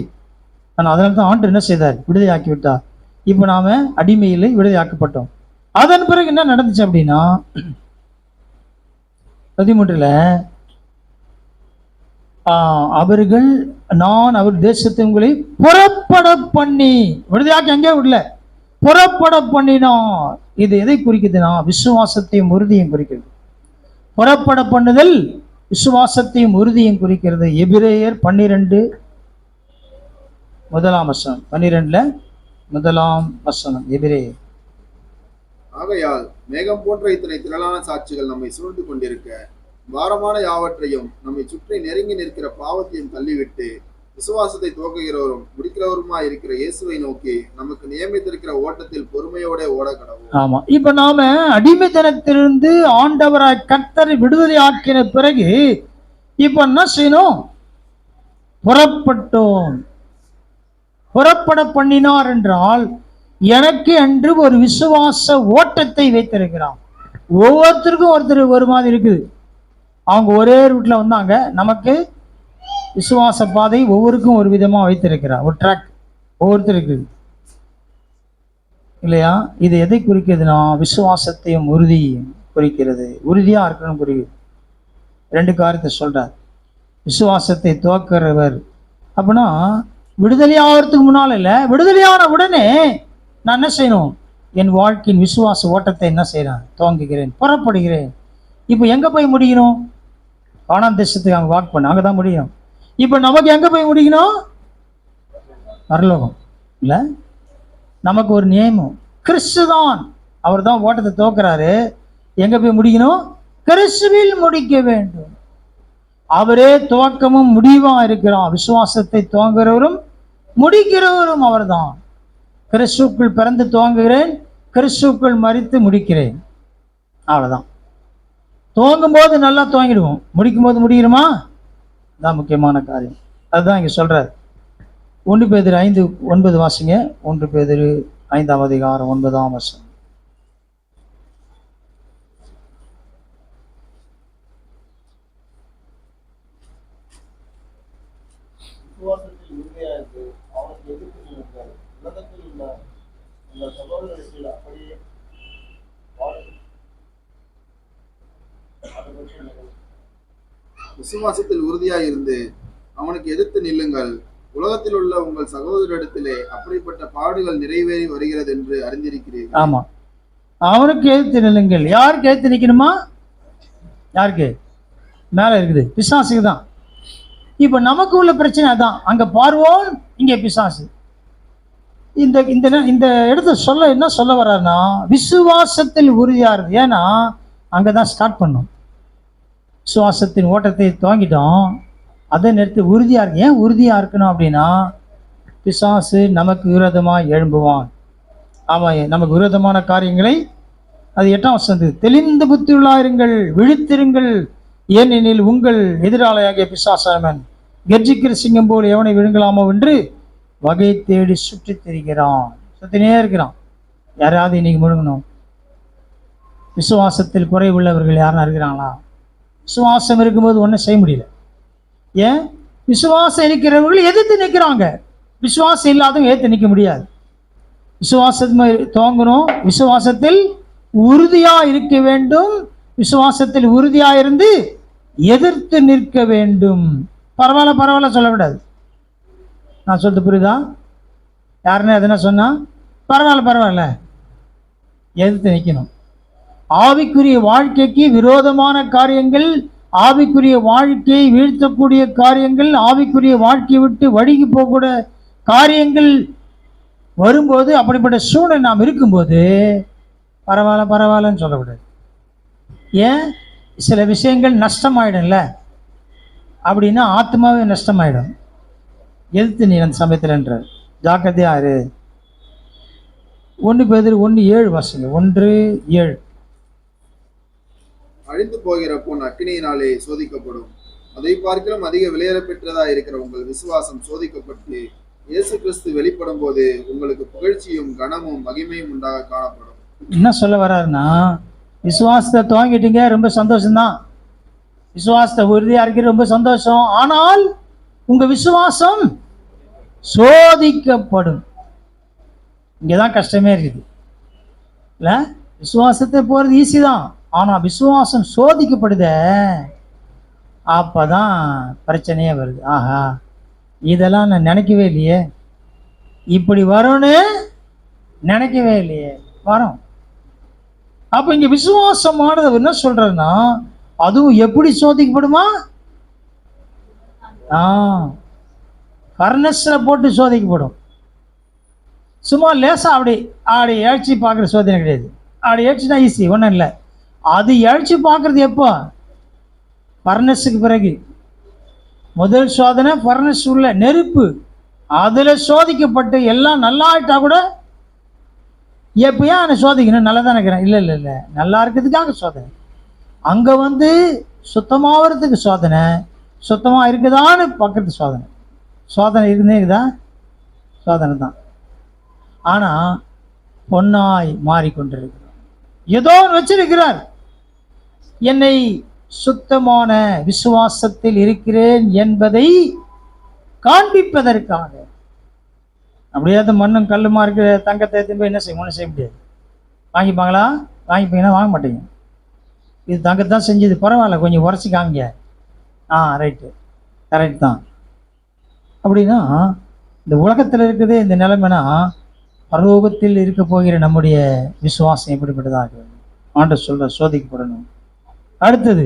ஆனால் அதனால தான் ஆண்டு என்ன செய்தார், விடுதலையாக்கி விட்டார். இப்போ நாம அடிமையில் விடுதலையாக்கப்பட்டோம். அதன் பிறகு என்ன நடந்துச்சு அப்படின்னா 13 அவர்கள் நான் அவர் தேசத்தை உங்களை புறப்பட பண்ணி விடுதலையாக்கி அங்கே விடல, புறப்பட பண்ணினார். இது எதை குறிக்குதுன்னா விசுவாசத்தையும் உறுதியும் குறிக்கிறது. புறப்பட பண்ணுதல் விசுவாசத்தையும் உறுதியும் குறிக்கிறது. எபிரேயர் 12 முதலாம் வசனம், 12 முதலாம் வசனம். எபிரேயர். ஆகையால் மேகம் போன்ற இத்தனை திரளான சாட்சிகள் நம்மை சூழ்ந்து கொண்டிருக்க, பாரமான யாவற்றையும் நம்மை சுற்றி நெருங்கி நிற்கிற பாவத்தையும் தள்ளிவிட்டு, விசுவாசத்தை துவக்குகிறவரும் முடிக்கிறவருமா இருக்கிற இயேசுவை நோக்கி நமக்கு நியமித்திருக்கிற ஓட்டத்தில் பொறுமையோட ஓட கடவுள். ஆமா, இப்ப நாம அடிமைத்தனத்திலிருந்து ஆண்டவராய் கர்த்தரை விடுதலை ஆக்கின பிறகு இப்ப என்ன செய்யணும்? புறப்பட்டோம். புறப்பட பண்ணினார் என்றால் எனக்கு என்று ஒரு விசுவாச ஓட்டத்தை வைத்திருக்கிறான். ஒவ்வொருத்தருக்கும் ஒருத்தர் ஒரு மாதிரி இருக்குது. அவங்க ஒரே ரூட்ல வந்தாங்க, நமக்கு விசுவாச பாதை ஒவ்வொருக்கும் ஒரு விதமா வைத்திருக்கிறார், ஒரு ட்ராக் ஒவ்வொருத்தருக்கு இல்லையா? இது எதை குறிக்கிறதுனா விசுவாசத்தையும் உறுதியும் குறிக்கிறது. உறுதியா இருக்கணும் குறிக்கிறது. 2 காரியத்தை சொல்றார். விசுவாசத்தை துவக்கிறவர் அப்படின்னா விடுதலை ஆகிறதுக்கு முன்னால இல்லை, விடுதலையான உடனே நான் என்ன செய்யணும்? என் வாழ்க்கையின் விசுவாச ஓட்டத்தை என்ன செய்யறேன்? துவங்குகிறேன், புறப்படுகிறேன். இப்போ எங்க போய் முடிக்கணும்? கானான் தேசத்துக்கு அங்கே வாக் பண்ண, அங்கே தான் முடியும். இப்போ நமக்கு எங்க போய் முடிக்கணும்? பரலோகம் இல்லை. நமக்கு ஒரு நியமம், கிறிஸ்து தான், அவர் தான் ஓட்டத்தை துவக்கிறாரு. எங்க போய் முடிக்கணும்? கிறிஸ்துவில் முடிக்க வேண்டும். அவரே துவக்கமும் முடிவா இருக்கிறார். விசுவாசத்தை துவங்குகிறவரும் முடிக்கிறவரும் அவர்தான். கிறிஸ்துக்குள் பிறந்து துவங்குகிறேன், கிறிஸ்துக்குள் மரித்து முடிக்கிறேன். அவ்வளவுதான். துவங்கும் போது நல்லா துவங்கிடுவோம், முடிக்கும் போது முடிக்கிறோமா? தான் முக்கியமான காரியம். அதுதான் இங்க சொல்றாரு. 1 பேதுரு 5:9 வாசிங்க. 1 பேதுரு 5ஆம் அதிகாரம் 9ஆம் வசனம். விசுவாசத்தில் உறுதியாய் இருந்து அவனுக்கு எதிர்த்து நில்லுங்கள். உலகத்தில் உள்ள உங்கள் சகோதரிடத்திலே அப்படிப்பட்ட பாடுகள் நிறைவேறி வருகிறது என்று அறிந்திருக்கிறீர்கள். ஆமா, அவனுக்கு எதிர்த்து நில்லுங்கள். யாருக்கு எதிர்த்து நிற்கணுமா? யாருக்கு? மேல இருக்குது, பிசாசுக்கு தான். இப்ப நமக்கு உள்ள பிரச்சனை அதான். அங்க பார்வோன், இங்க பிசாசு. இந்த இந்த இந்த இடத்த சொல்ல என்ன சொல்ல வர்றாருன்னா விசுவாசத்தில் உறுதியா இருக்கு. ஏன்னா அங்கதான் ஸ்டார்ட் பண்ணும். விசுவாசத்தின் ஓட்டத்தை துவங்கிட்டோம், அதை நிறுத்தி உறுதியா இருக்கு. ஏன் உறுதியா இருக்கணும் அப்படின்னா பிசாசு நமக்கு விரோதமாக எழும்புவான். ஆமா, நமக்கு விரோதமான காரியங்களை, அது 8ஆம் வசனம், தெளிந்த புத்தியுள்ளாயிருங்கள், விழித்திருங்கள், ஏனெனில் உங்கள் எதிராளியாகிய பிசாசானவன் கர்ஜிக்கிற சிங்கம் போல் எவனை விழுங்கலாமோ என்று வகை தேடி சுற்றி திரிகிறான். சுத்தினே இருக்கிறான். யாராவது இன்னைக்கு முழுங்கணும்? விசுவாசத்தில் குறைவுள்ளவர்கள் யாரும் இருக்கிறாங்களா? விசுவாசம் இருக்கும்போது ஒன்றும் செய்ய முடியல. ஏன்? விசுவாசம் இருக்கிறவர்கள் எதிர்த்து நிற்கிறாங்க. விசுவாசம் இல்லாதவங்க ஏற்று நிற்க முடியாது. விசுவாசம் துவங்கணும், விசுவாசத்தில் உறுதியா இருக்க வேண்டும். விசுவாசத்தில் உறுதியா இருந்து எதிர்த்து நிற்க வேண்டும். பரவாயில்ல பரவாயில்ல சொல்லக்கூடாது. நான் சொல்றது புரியுதா? யாருன்னா எதுனா சொன்னா பரவாயில்ல பரவாயில்ல, எதிர்த்து நிற்கணும். ஆவிக்குரிய வாழ்க்கைக்கு விரோதமான காரியங்கள், ஆவிக்குரிய வாழ்க்கையை வீழ்த்தக்கூடிய காரியங்கள், ஆவிக்குரிய வாழ்க்கையை விட்டு வழுகி போகக்கூடிய காரியங்கள் வரும்போது, அப்படிப்பட்ட சூழ்நிலை நாம் இருக்கும்போது பரவாயில்ல பரவாயில்லன்னு சொல்லக்கூடாது. ஏன்? சில விஷயங்கள் நஷ்டமாயிடும்ல, அப்படின்னா ஆத்மாவே நஷ்டமாயிடும். எதிர்த்து நீ அந்த சமயத்தில் என்றார். ஜாக்கிரதையா இரு. 1 பேதுரு 1:7 வாசிங்க. 1:7. அழிந்து போகிற பொன் அக்கினியினாலே சோதிக்கப்படும். அதை பார்க்கலாம் அதிக விலையேற பெற்றதா இருக்கிற உங்கள் விசுவாசம் சோதிக்கப்பட்டு இயேசு கிறிஸ்து வெளிப்படும் போது உங்களுக்கு புகழ்ச்சியும் கனமும் மகிமையும் உண்டாக காணப்படும். என்ன சொல்ல வர்றாருன்னா, விசுவாசத்தை துவங்கிட்டீங்க, ரொம்ப சந்தோஷம்தான். விசுவாசத்தை உறுதியா இருக்கிறது ரொம்ப சந்தோஷம். ஆனால் உங்க விசுவாசம் சோதிக்கப்படும். இங்கதான் கஷ்டமே இருக்குது இல்ல. விசுவாசத்தை போறது ஈஸி தான், ஆனா விசுவாசம் சோதிக்கப்படுத, அப்பதான் பிரச்சனையே வருது. ஆஹா, இதெல்லாம் நான் நினைக்கவே இல்லையே, இப்படி வரும்னு நினைக்கவே இல்லையே, வரும். அப்ப இங்க விசுவாசமானது என்ன சொல்றதுன்னா, அதுவும் எப்படி சோதிக்கப்படுமா? ஃபர்னஸ்ல போட்டு சோதிக்கப்படும். சும்மா லேசா அப்படி அப்படி எழுச்சி பார்க்குற சோதனை கிடையாது. அப்படி எழுச்சினா ஈஸி, ஒன்றும் இல்லை. அது எழுச்சி பார்க்கறது எப்போ? ஃபர்னஸுக்கு பிறகு. முதல் சோதனை ஃபர்னஸ் உள்ள நெருப்பு, அதில் சோதிக்கப்பட்டு எல்லாம் நல்லா ஆயிட்டா கூட எப்பயா அதை சோதிக்கணும், நல்லா தான் இருக்கிறேன், இல்லை இல்லை இல்லை, நல்லா இருக்கிறதுக்காக சோதனை. அங்கே வந்து சுத்தமாகறதுக்கு சோதனை, சுத்தமாக இருக்குதான்னு பார்க்கறது சோதனை. சோதனை இருக்குதா? சோதனை தான். ஆனால் பொன்னாய் மாறிக்கொண்டிருக்கிறார். ஏதோ வச்சிருக்கிறார், என்னை சுத்தமான விசுவாசத்தில் இருக்கிறேன் என்பதை காண்பிப்பதற்காக. அப்படியே மண்ணும் கல்லுமா இருக்கிற தங்கத்தை எடுத்து போய் என்ன செய்ய, ஒன்றும் செய்ய முடியாது. வாங்கிப்பாங்களா? வாங்கிப்பீங்கன்னா வாங்க மாட்டீங்க. இது தங்கத்தான் செஞ்சது, பரவாயில்ல கொஞ்சம் உரைச்சி காமிங்க, ரைட்டு, கரெக்ட் தான். அப்படின்னா இந்த உலகத்தில் இருக்கிறதே இந்த நிலைமைனா, பரலோகத்தில் இருக்க போகிற நம்முடைய விசுவாசம் எப்படிப்பட்டதாக ஆண்டவர் சொல்ற சோதிக்கப்படணும். அடுத்தது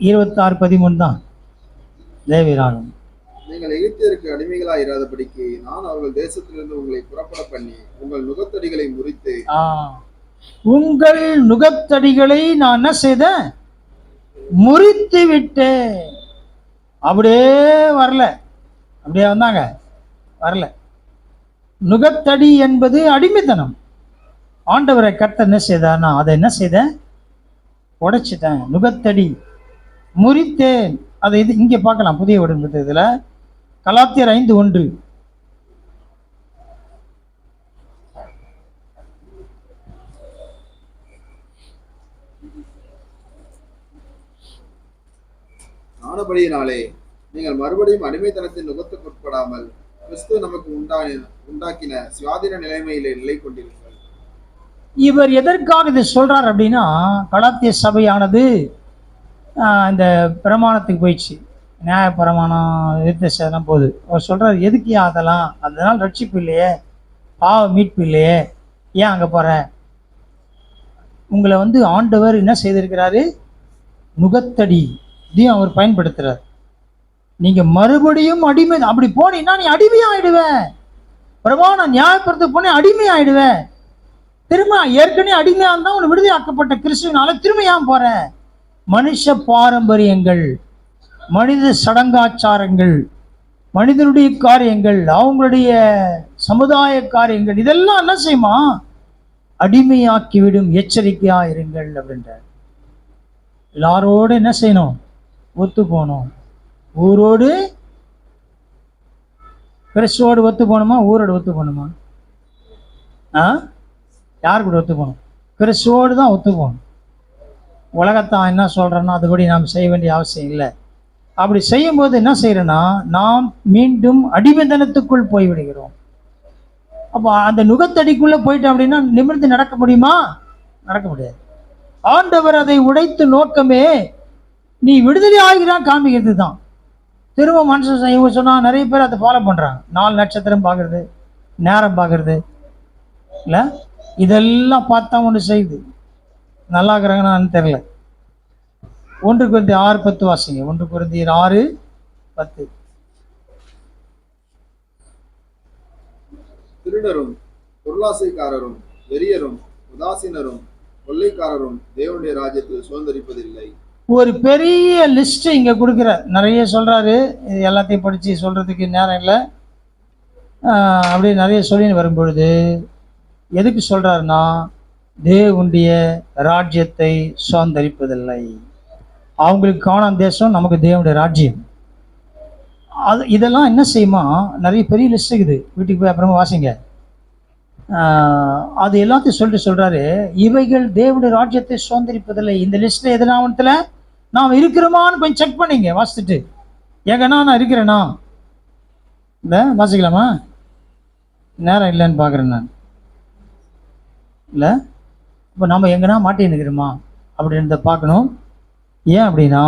26:13 தான் லேவியராகும். நீங்கள் எகிப்தியருக்கு அடிமைகளாய் இராதபடிக்கு நான் அவர்கள் தேசத்திலிருந்து உங்களை புறப்பட பண்ணி உங்கள் நுகத்தடிகளை முறித்து. உங்கள் நுகத்தடிகளை நான் என்ன செய்தேன்? முறித்து விட்டேன். அப்படியே வரல, அப்படியே வந்தாங்க, வரல. நுகத்தடி என்பது அடிமைத்தனம். ஆண்டவரை கர்த்தர் என்ன செய்தார்னா, அதை என்ன செய்தேன்? உடைச்சிட்டேன். நுகத்தடி முறித்தேன். அதை இது இங்கே பார்க்கலாம், புதிய உடன்படிக்கையில கலாத்தியர் 5:1. ஆனபடியினாலே நீங்கள் மறுபடியும் அடிமைத்தனத்தின் நுகத்துக்கு உட்படாமல் கிறிஸ்து நமக்கு உண்டாக்கின சுயாதீன நிலைமையிலே நிலை கொண்டிருங்கள். இவர் எதற்காக இதை சொல்றார் அப்படின்னா, கலாத்திய சபையானது இந்த பிரமாணத்துக்கு போயிடுச்சு, நியாய பிரமாணம் வித்தியாசம் போகுது. அவர் சொல்றாரு, எதுக்கு அதெல்லாம், அதனால் ரட்சிப்பு இல்லையே, பாவ மீட்பு இல்லையே, ஏன் அங்கே போற? உங்களை வந்து ஆண்டவர் என்ன செய்திருக்கிறாரு? நுகத்தடி இதையும் அவர் பயன்படுத்துறார். நீங்க மறுபடியும் அடிமை, அப்படி போனீங்கன்னா நீ அடிமையாயிடுவேன். பிரமாண நியாயப்படுத்த போனே அடிமையாயிடுவேன். திரும்ப ஏற்கனவே அடிமையா இருந்தா உன்னை விடுதலை ஆக்கப்பட்ட கிறிஸ்துவனால திரும்ப ஏன் போற? மனுஷ பாரம்பரியங்கள், மனித சடங்காச்சாரங்கள், மனிதனுடைய காரியங்கள், அவங்களுடைய சமுதாய காரியங்கள், இதெல்லாம் என்ன செய்யுமா? அடிமையாக்கிவிடும், எச்சரிக்கையா இருங்கள் அப்படின்றார். எல்லாரோடு என்ன செய்யணும்? ஒத்து போகணும். ஊரோடு கிறிஸ்துவோடு ஒத்து போகணுமா? ஊரோடு ஒத்து போகணுமா? யார் கூட ஒத்து போகணும்? கிறிஸ்துவோடு தான் ஒத்து போகணும். உலகத்தான் என்ன சொல்கிறேன்னா அதுபடி நாம் செய்ய வேண்டிய அவசியம் இல்லை. அப்படி செய்யும்போது என்ன செய்யறோன்னா, நாம் மீண்டும் அடிமைத்தனத்துக்குள் போய்விடுகிறோம். அப்போ அந்த நுகத்தடிக்குள்ளே போயிட்டோம் அப்படின்னா நிமிர்ந்து நடக்க முடியுமா? நடக்க முடியாது. ஆண்டவர் அதை உடைத்து நோக்கமே நீ விடுதலை ஆகிறான் காமிக்கிறது தான். திரும்ப மனுஷன் இவங்க சொன்னால் நிறைய பேர் அதை ஃபாலோ பண்ணுறாங்க. 4 நட்சத்திரம் பார்க்குறது, நேரம் பார்க்குறது இல்லை, இதெல்லாம் பார்த்தா ஒன்று செய்யுது. நல்லா இருக்கிறாங்கன்னு தெரியல. 1 கொரிந்தியர் 6:10 வாசிங்க. 1 கொரிந்தியர் 6:10. திருடரும் பொருளாசைக்காரரும் வெறியரும் உதாசீனரும் கொள்ளைக்காரரும் தேவனுடைய ராஜ்யத்தில் சுதந்திரிப்பதில்லை. ஒரு பெரிய லிஸ்ட் இங்க கொடுக்குறார், நிறைய சொல்றாரு. இது எல்லாத்தையும் படிச்சு சொல்றதுக்கு நேரம் இல்லை. அப்படியே நிறைய சொல்லின்னு வரும்பொழுது எதுக்கு சொல்றாருன்னா, தேவனுடைய ராஜ்யத்தை சுதந்திரிப்பதில்லை. அவங்களுக்கு காணான் தேசம், நமக்கு தேவனுடைய ராஜ்யம். அது இதெல்லாம் என்ன செய்யுமா, நிறைய பெரிய லிஸ்ட் இருக்குது, வீட்டுக்கு போய் அப்புறமா வாசிங்க. அது எல்லாத்தையும் சொல்லிட்டு சொல்றாரு, இவைகள் தேவனுடைய ராஜ்யத்தை சுதந்திரிப்பதில்லை. இந்த லிஸ்ட்ல எதனாவத்துல நாம் இருக்கிறோமான்னு கொஞ்சம் செக் பண்ணிங்க வாசிச்சுட்டு. எங்கன்னா நான் இருக்கிறேனா? இந்த வாசிக்கலாமா? நேரம் இல்லைன்னு பார்க்குறேன் நான். இல்லை, இப்போ நம்ம எங்கன்னா மாட்டி நிற்கிறோமா அப்படின்றத பார்க்கணும். ஏன் அப்படின்னா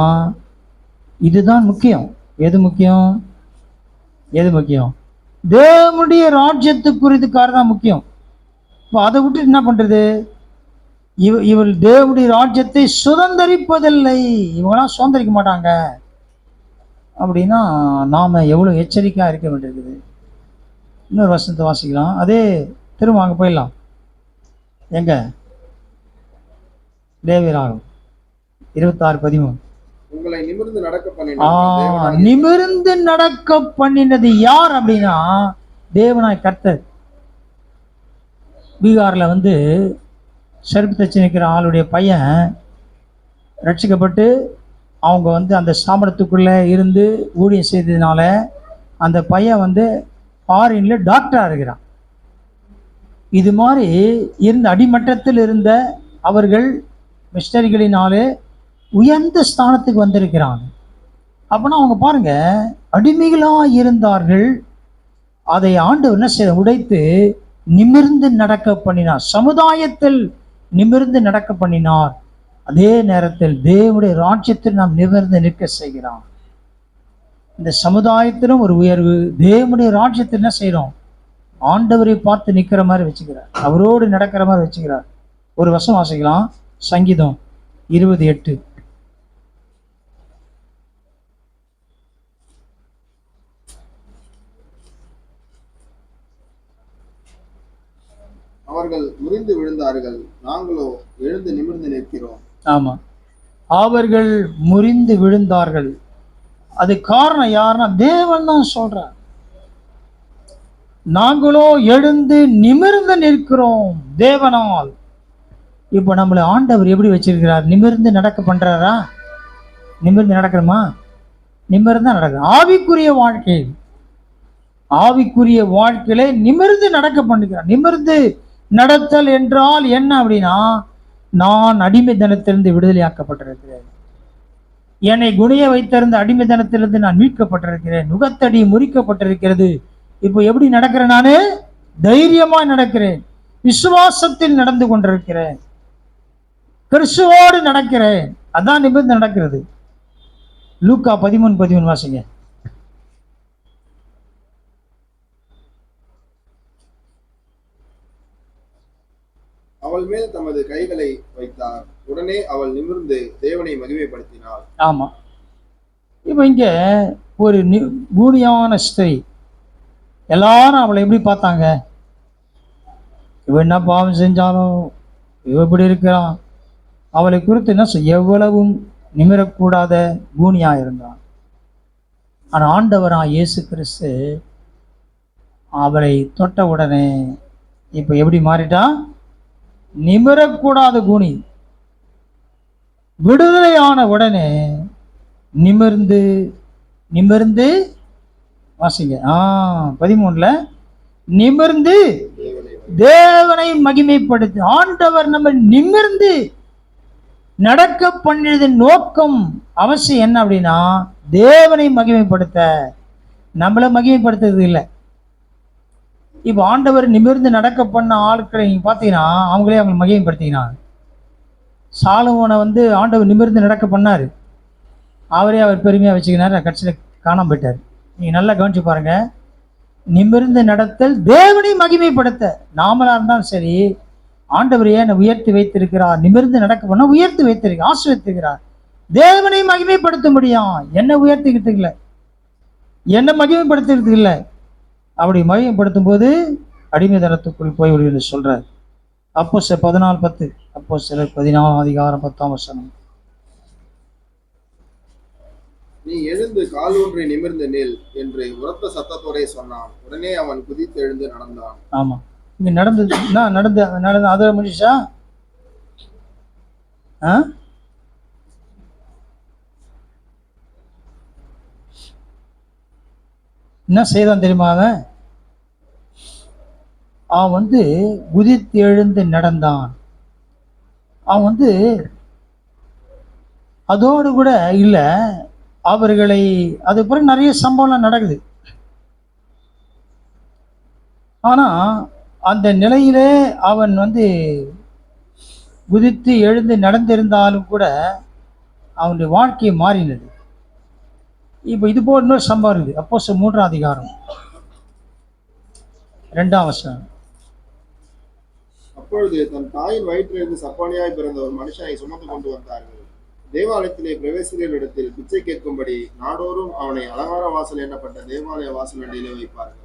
இதுதான் முக்கியம். எது முக்கியம்? எது முக்கியம்? தேவனுடைய ராஜ்யத்து குறித்துக்காக தான் முக்கியம். இப்போ அதை விட்டு என்ன பண்றது? இவள் தேவனுடைய ராஜ்யத்தை சுதந்திரிப்பதில்லை, இவங்களாம் சுதந்திரிக்க மாட்டாங்க அப்படின்னா நாம எவ்வளவு எச்சரிக்கையா இருக்க வேண்டியிருக்குது. இன்னொரு வசனத்தை வாசிக்கலாம். அதே திரும்ப அங்கே போயிடலாம். எங்க? லேவியராகமம் 26:13. உங்களை நிமிர்ந்து நடக்க நிமிர்ந்து நடக்க பண்ணினது யார் அப்படின்னா தேவனாய் கர்த்தர். பீகார்ல வந்து செருப்பு தச்சு நிற்கிற ஆளுடைய பையன் ரட்சிக்கப்பட்டு அவங்க வந்து அந்த ஸ்தாபனத்துக்குள்ளே இருந்து ஊழியம் செய்ததுனால அந்த பையன் வந்து ஃபாரின்ல டாக்டராக இருக்கிறான். இது மாதிரி இருந்த அடிமட்டத்தில் இருந்த அவர்கள் மிஷனரிகளினாலே உயர்ந்த ஸ்தானத்துக்கு வந்திருக்கிறாங்க. அப்படின்னா அவங்க பாருங்க, அடிமைகளாக இருந்தார்கள், அதை ஆண்டவர் என்ன செய்ய உடைத்து நிமிர்ந்து நடக்க பண்ணினார். சமுதாயத்தில் நிமிர்ந்து நடக்க பண்ணினார். அதே நேரத்தில் தேவனுடைய ராஜ்யத்தில் நாம் நிமிர்ந்து நிற்க செய்கிறான். இந்த சமுதாயத்திலும் ஒரு உயர்வு, தேவனுடைய ராஜ்யத்தில் என்ன செய்யறோம்? ஆண்டவரை பார்த்து நிற்கிற மாதிரி வச்சுக்கிறார், அவரோடு நடக்கிற மாதிரி வச்சுக்கிறார். ஒரு வசனம் வாசிக்கலாம். சங்கீதம் 28. அவர்கள் முறிந்து விழுந்தார்கள், நாங்களோ எழுந்து நிமிர்ந்து நிற்கிறோம். ஆமா, அவர்கள் முறிந்து விழுந்தார்கள். அது காரணம் யாருன்னா தேவன் தான் சொல்றார். நாங்களோ எழுந்து நிமிர்ந்து நிற்கிறோம் தேவனால். இப்போ நம்மளை ஆண்டவர் எப்படி வச்சிருக்கிறார்? நிமிர்ந்து நடக்க பண்றாரா? நிமிர்ந்து நடக்கிறோமா? நிமிர்ந்து தான் நடக்கிறோம். ஆவிக்குரிய வாழ்க்கையில நிமிர்ந்து நடக்க பண்ணுகிறார். நிமிர்ந்து நடத்தல் என்றால் என்ன அப்படின்னா, நான் அடிமைத்தனத்திலிருந்து விடுதலையாக்கப்பட்டிருக்கிறேன், என்னை குணிய வைத்திருந்த அடிமைத்தனத்திலிருந்து நான் மீட்கப்பட்டிருக்கிறேன், நுகத்தடி முறிக்கப்பட்டிருக்கிறது. இப்போ எப்படி நடக்கிறேன்? நானு தைரியமா நடக்கிறேன், விசுவாசத்தில் நடந்து கொண்டிருக்கிறேன், கிறிஸ்துவோடு நடக்கிறேன். அதான் நிமிர்ந்து நடக்கிறது. லூக்கா 13:13 வாசிங்க. அவள் மேல் தமது கைகளை வைத்தார், உடனே அவள் நிமிர்ந்து தேவனை மகிமைப்படுத்தினாள். ஆமா, இப்ப இங்க ஒரு கூனியான ஸ்திரீ, எல்லாரும் அவளை எப்படி பார்த்தாங்க? இவ என்ன பாவம் செஞ்சாலும் இவ இப்படி இருக்கிறான். அவளை குறித்து என்ன எவ்வளவும் நிமிரக்கூடாத கூனியா இருந்தான். ஆனா ஆண்டவரா இயேசு கிறிஸ்து அவளை தொட்ட உடனே இப்ப எப்படி மாறிட்டா? நிமிரக்கூடாத கூனி விடுதலையான உடனே நிமிர்ந்து நிமிர்ந்து வாசிங்க. 13 நிமிர்ந்து தேவனை மகிமைப்படுத்தி. ஆண்டவர் நம்ம நிமிர்ந்து நடக்க பண்ணியதன் நோக்கம் அவசியம் என்ன அப்படின்னா, தேவனை மகிமைப்படுத்த, நம்மளை மகிமைப்படுத்துறது இல்லை. இப்போ ஆண்டவர் நிமிர்ந்து நடக்க பண்ண ஆட்களை நீங்க பார்த்தீங்கன்னா அவங்களே அவங்க மகிமைப்படுத்தினாங்க. சாலமோனை வந்து ஆண்டவர் நிமிர்ந்து நடக்க பண்ணாரு, அவரே அவர் பெருமையாக வச்சுக்கினார், கட்சியில் காணாம போயிட்டார். நீங்கள் நல்லா கவனிச்சு பாருங்க. நிமிர்ந்து நடத்தல் தேவனை மகிமைப்படுத்த. நாமளா இருந்தாலும் சரி, ஆண்டவர் ஏன் உயர்த்தி வைத்திருக்கிறார்? நிமிர்ந்து நடக்க பண்ண உயர்த்தி வைத்திருக்கிறார், ஆசீர்வதித்திருக்கிறார். தேவனை மகிமைப்படுத்த முடியும், என்ன உயர்த்திக்கிறதுக்கு இல்லை, என்ன மகிமைப்படுத்துறதுக்கு இல்லை. அப்படி மகிமைப்படுத்தும் போது அடிமைதனத்துக்குள் போய் என்று சொல்றார். அப்போஸ்தலர் 14:10. அப்போஸ்தலர் 14:10. நீ எழுந்து கால் ஒன்றை நிமிர்ந்து நில் என்று உரத்த சத்தத்தோட சொன்னான். உடனே அவன் குதித்து எழுந்து நடந்தான். ஆமா, இங்க நடந்து அதை முடிச்சா என்ன செய்தான் தெரியுமா? அவன் வந்து குதித்து எழுந்து நடந்தான். அவன் வந்து அதோடு கூட இல்லை, அவர்களை அது பிறகு நிறைய சம்பவம்லாம் நடக்குது. ஆனா அந்த நிலையிலே அவன் வந்து குதித்து எழுந்து நடந்திருந்தாலும் கூட அவனுடைய வாழ்க்கை மாறினது. இப்போ இது போல இன்னொரு சம்பவம் இருக்குது. அப்போஸ்தலர் 3ஆம் அதிகாரம் 2ஆம் வசனம். அப்பொழுது தன் தாயின் வயிற்றிலிருந்து சப்பானியாய் பிறந்த ஒரு மனுஷனை சுமந்து கொண்டு வந்தார்கள். தேவாலயத்திலே பிரவேசிகளிடத்தில் பிச்சை கேட்கும்படி நாடோறும் அவனை அலங்கார வாசல் எண்ணப்பட்ட தேவாலய வாசல் அண்டையிலே வைப்பார்கள்.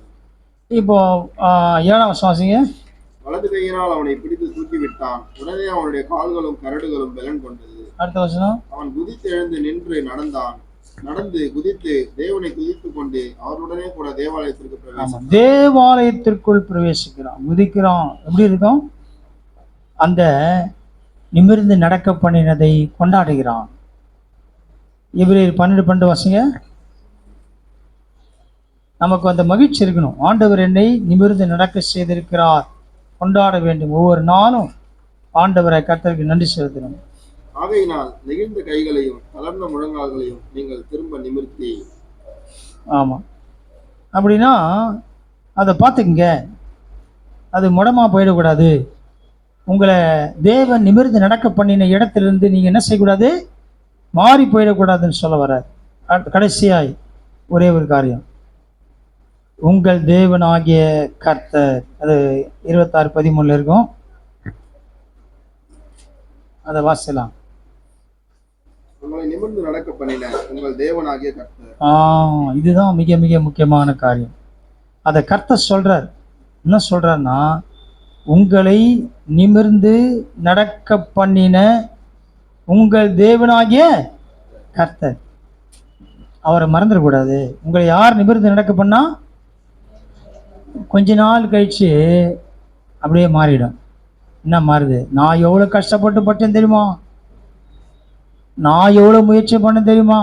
இப்போ 7ஆம் வசனம் வாசிங்க. வலது கையினால் அவனை பிடித்து தூக்கி விட்டான். உடனே அவனுடைய கால்களும் கரடுகளும் பலன் கொண்டது. அடுத்த வசனம். அவன் குதித்து எழுந்து நின்று நடந்தான். நடந்து குதித்து தேவனை துதித்துக் கொண்டு அவருடனே கூட தேவாலயத்திற்கு பிரவேசித்தான். தேவாலயத்திற்குள் பிரவேசிக்கிறான், குதிக்கிறான். எப்படி இருக்கும்? அந்த நிமிர்ந்து நடக்க பண்ணினதை கொண்டாடுகிறான். எபிரேயர் 12:12 வாசிங்க. நமக்கு அந்த மகிழ்ச்சி இருக்கணும். ஆண்டவர் என்னை நிமிர்ந்து நடக்க செய்திருக்கிறார், கொண்டாட வேண்டும். ஒவ்வொரு நாளும் ஆண்டவரை கர்த்தருக்கு நன்றி செலுத்தணும். ஆகையினால் நெகிழ்ந்த கைகளையும் தளர்ந்த முழங்கால்களையும் நீங்கள் திரும்ப நிமிர்த்தி. ஆமாம், அப்படின்னா அதை பார்த்துக்குங்க. அது முடமா போயிடக்கூடாது. உங்களை தேவன் நிமிர்ந்து நடக்க பண்ணின இடத்திலிருந்து நீங்கள் என்ன செய்யக்கூடாது? மாறி போயிடக்கூடாதுன்னு சொல்ல வர்றார். கடைசியாய் ஒரே ஒரு காரியம், உங்கள் தேவனாகிய கர்த்தர். அது 26:13 இருக்கும், அதை வாசிக்கலாம். உங்களை நிமிர்ந்து நடக்க பண்ணின உங்கள் தேவனாகிய கர்த்தர். இதுதான் மிக மிக முக்கியமான காரியம். அதை கர்த்தர் சொல்றார். என்ன சொல்றாருன்னா, உங்களை நிமிர்ந்து நடக்க பண்ணின உங்கள் தேவனாகிய கர்த்தர். அவரை மறந்துடக்கூடாது. உங்களை யார் நிமிர்ந்து நடக்க பண்ணா? கொஞ்ச நாள் கழிச்சு அப்படியே மாறிடும். என்ன மாறுது? நான் எவ்வளோ கஷ்டப்பட்டேன் தெரியுமா? நான் எவ்வளோ முயற்சி பண்ண தெரியுமா?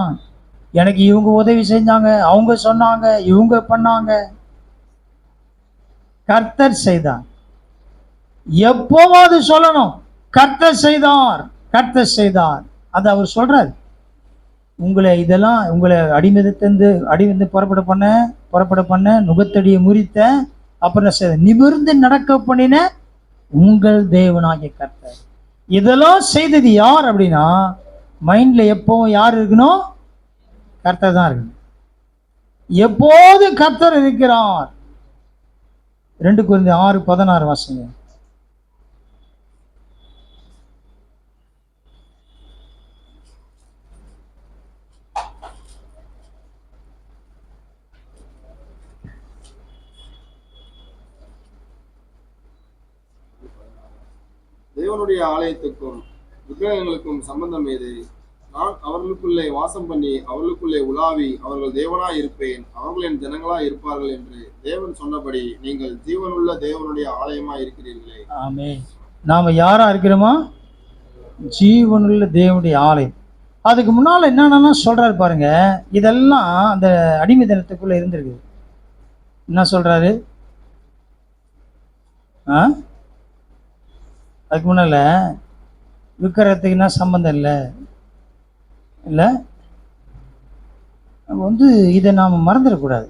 எனக்கு இவங்க உதவி செஞ்சாங்க, அவங்க சொன்னாங்க, இவங்க பண்ணாங்க. கர்த்தர் செய்தார். எப்போவாது சொல்லணும், கர்த்தர் செய்தார், கர்த்தர் செய்தார். அது அவர் சொல்றார். உங்களை இதெல்லாம் உங்களை அடிமைந்து புறப்பட பண்ண நுகத்தடியை முறித்த, அப்புறம் நிமிர்ந்து நடக்க பண்ணின உங்கள் தேவனாகிய கர்த்தர். இதெல்லாம் செய்தது யார் அப்படின்னா, மைண்ட்ல எப்பவும் யார் இருக்கணும்? கர்த்தர் தான் இருக்கணும். எப்போது கர்த்தர் இருக்கிறார். 2 கொரிந்தியர் 6:16 வாசிங்க. தேவனுடைய ஆலயத்துக்கும் விக்கிரகங்களுக்கும் சம்பந்தம் ஏது? நான் அவர்களுக்குள்ளே வாசம் பண்ணி அவர்களுக்குள்ளே உலாவி அவர்கள் தேவனாய் இருப்பேன், அவர்கள் என் ஜனங்களாய் இருப்பார்கள் என்று தேவன் சொன்னபடி நீங்கள் ஜீவனுள்ள தேவனுடைய ஆலயமாய் இருக்கிறீர்களே. ஆமென். நாம யாரா இருக்கிறோமா? ஜீவனுள்ள தேவனுடைய ஆலயம். அதுக்கு முன்னால என்னென்னலாம் சொல்றாரு பாருங்க. இதெல்லாம் அந்த அடிமை தினத்துக்குள்ள இருந்திருக்கு. என்ன சொல்றாரு? அதுக்கு முன்னால விக்கிரகத்துக்கு என்ன சம்பந்தம் இல்லை. நம்ம வந்து இதை நாம் மறந்துடக்கூடாது.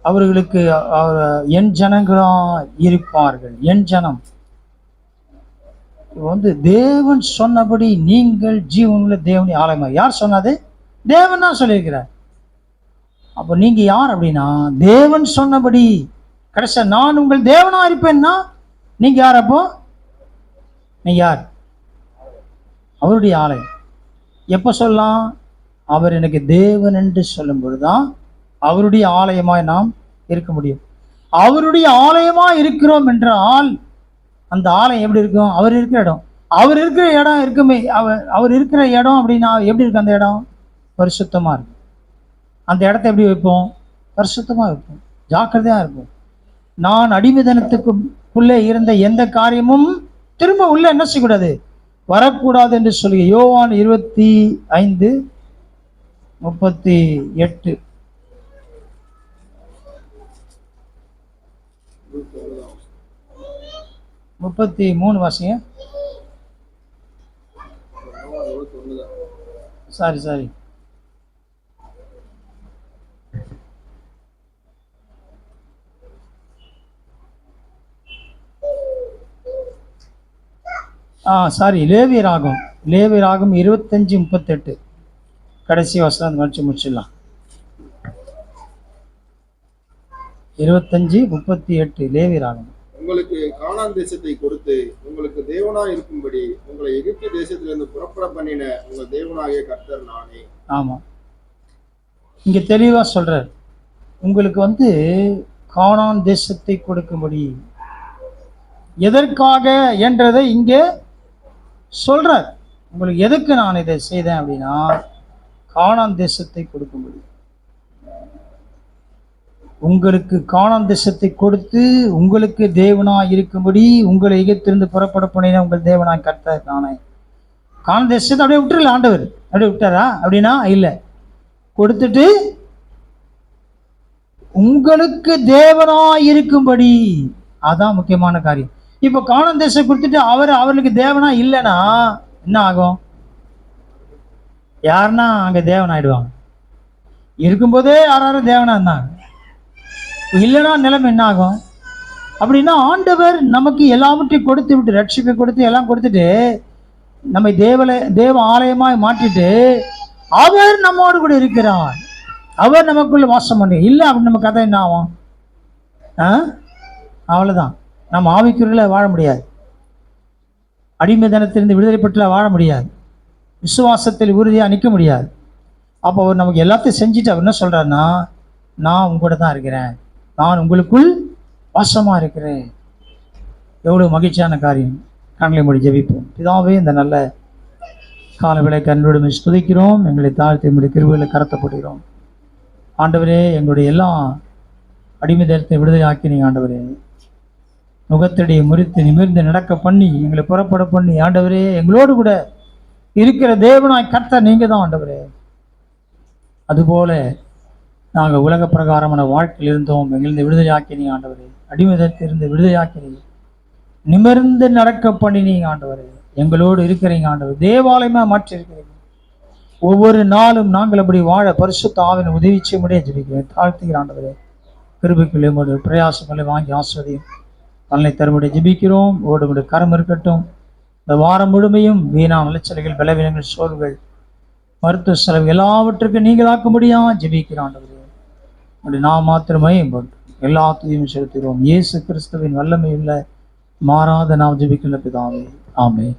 அவர்களுக்கு என் ஜனங்களா இருப்பார்கள். என் ஜனம் வந்து தேவன் சொன்னபடி நீங்கள் ஜீவனுள்ள தேவனுடைய ஆலயமாக. யார் சொன்னது? தேவன் தான் சொல்லியிருக்கிறார். அப்போ நீங்க யார் அப்படின்னா, தேவன் சொன்னபடி. கடைசியா நான் உங்கள் தேவனா இருப்பேன்னா நீங்க யார்? அப்போ நீங்க யார்? அவருடைய ஆலயம். எப்போ சொல்லலாம்? அவர் எனக்கு தேவன் என்று சொல்லும் பொழுதுதான் அவருடைய ஆலயமாய் நாம் இருக்க முடியும். அவருடைய ஆலயமாய் இருக்கிறோம் என்றால் அந்த ஆலயம் எப்படி இருக்கும்? அவர் இருக்கிற இடம். அவர் இருக்கிற இடம் இருக்குமே. அவர் இருக்கிற இடம் அப்படின்னா எப்படி இருக்கு? அந்த இடம் பரிசுத்தமா இருக்கும். அந்த இடத்த எப்படி வைப்போம்? பரிசுத்தமா வைப்போம், ஜாக்கிரதையா இருப்போம். நான் அடிமைதனத்துக்குள்ளே இருந்த எந்த காரியமும் திரும்ப உள்ள என்ன செய்யக்கூடாது? வரக்கூடாது என்று சொல்லி யோவான் 25 38. 33 வாசிங்க. சாரி. லேவியராகும் 25:38. கடைசி வசனம் முடிச்சிடலாம். 25:38 லேவியராகும். உங்களுக்கு கானான் தேசத்தை கொடுத்து உங்களுக்கு தேவனாய் இருக்கும்படி உங்களை எகிப்து தேசத்திலிருந்து புறப்பட பண்ணின உங்கள் தேவனாகிய கர்த்தர் நானே. ஆமா, இங்க தெளிவா சொல்றார், உங்களுக்கு கானான் தேசத்தை கொடுக்கும்படி. எதற்காக என்றதை இங்க சொல்றார். உங்களுக்கு எதுக்கு நான் இதை செய்தேன் அப்படின்னா, கானான் தேசத்தை கொடுக்கும்படி. உங்களுக்கு கானான் தேசத்தை கொடுத்து உங்களுக்கு தேவனாய் இருக்கும்படி உங்களை எகிப்திலிருந்து புறப்பட பண்ணின உங்கள் தேவனாய் கர்த்தர் நானே. கானான் தேசத்தை அப்படியே விட்டுருல ஆண்டவர். அப்படியே விட்டாரா அப்படின்னா இல்லை, கொடுத்துட்டு உங்களுக்கு தேவனாய் இருக்கும்படி. அதான் முக்கியமான காரியம். இப்போ கானான் தேசம் கொடுத்துட்டு அவர்களுக்கு தேவனா இல்லைன்னா என்ன ஆகும்? யாருன்னா அங்க தேவன் ஆயிடுவாங்க. இருக்கும்போதே யாரும் தேவனா இருந்தாங்க, இல்லைன்னா நிலைமை என்ன ஆகும்? அப்படின்னா ஆண்டவர் நமக்கு எல்லாவற்றையும் கொடுத்து விட்டு, ரட்சிப்பை கொடுத்து எல்லாம் கொடுத்துட்டு நம்மை தேவ ஆலயமாய் மாற்றிட்டு அவர் நம்மோடு கூட இருக்கிறார், அவர் நமக்குள்ள வாசம் பண்ண இல்லை அப்படின்னு நம்ம கதை என்ன ஆகும்? அவ்வளவுதான். நம்ம ஆவிக்குள்ள வாழ முடியாது, அடிமைத்தனத்திலிருந்து விடுதலை பெற்ற வாழ முடியாது, விசுவாசத்தில் உறுதியாக நிற்க முடியாது. அப்போ அவர் நமக்கு எல்லாத்தையும் செஞ்சுட்டு அவர் என்ன சொல்றாருன்னா, நான் உங்களோட தான் இருக்கிறேன், நான் உங்களுக்குள் வாசமா இருக்கிறேன். எவ்வளவு மகிழ்ச்சியான காரியம். கண்களை மூடி ஜெபிப்போம். பிதாவே, இந்த நல்ல காலவேளை கண்ணுடன் ஸ்துதிக்கிறோம். எங்களை தாழ்த்தி எங்களுடைய கிருபையில் கரத்தப்படுகிறோம். ஆண்டவரே, எங்களுடைய எல்லா அடிமைத்தனத்தை விடுதலை ஆக்கி நீங்க ஆண்டவரே நுகத்தடியை முறித்து நிமிர்ந்து நடக்க பண்ணி எங்களை புறப்பட பண்ணி ஆண்டவரே எங்களோடு கூட இருக்கிற தேவனாய் கர்த்தர் நீங்க தான் ஆண்டவரே. அதுபோல நாங்கள் உலக பிரகாரமான வாழ்க்கையில் இருந்தோம், எங்களிருந்து விடுதலை ஆக்கினீங்க ஆண்டவரே. அடிமைதத்திலிருந்து விடுதலை ஆக்கினீங்க, நிமிர்ந்து நடக்க பண்ணினீங்க ஆண்டவரே. எங்களோடு இருக்கிறீங்க ஆண்டவர், தேவாலயமா மாற்றி இருக்கிறீங்க. ஒவ்வொரு நாளும் நாங்கள் அப்படி வாழ பரிசுத்த ஆவியின் உதவி செய்ய முடிய ஜெபிக்கிறேன். தாழ்த்துகிற ஆண்டவரே, கிருபைக்குள்ளே பிரயாசங்களை வாங்கி ஆஸ்வதியும் பலனை தரும்படி ஜெபிக்கிறோம். ஓடுமுடைய கரம் இருக்கட்டும். இந்த வாரம் முழுமையும் வீணான அலைச்சல்கள், பலவீனங்கள், சோர்வுகள், மருத்துவ செலவு எல்லாவற்றுக்கும் நீங்களாக்க முடியாது ஜெபிக்கிறோம் ஆண்டவரே. நாம் மாத்திரமே எல்லாத்தையும் செலுத்துகிறோம். இயேசு கிறிஸ்துவின் வல்லமை உள்ள மாறாத நாம் ஜெபிக்கின்ற பிதாவே, ஆமென்.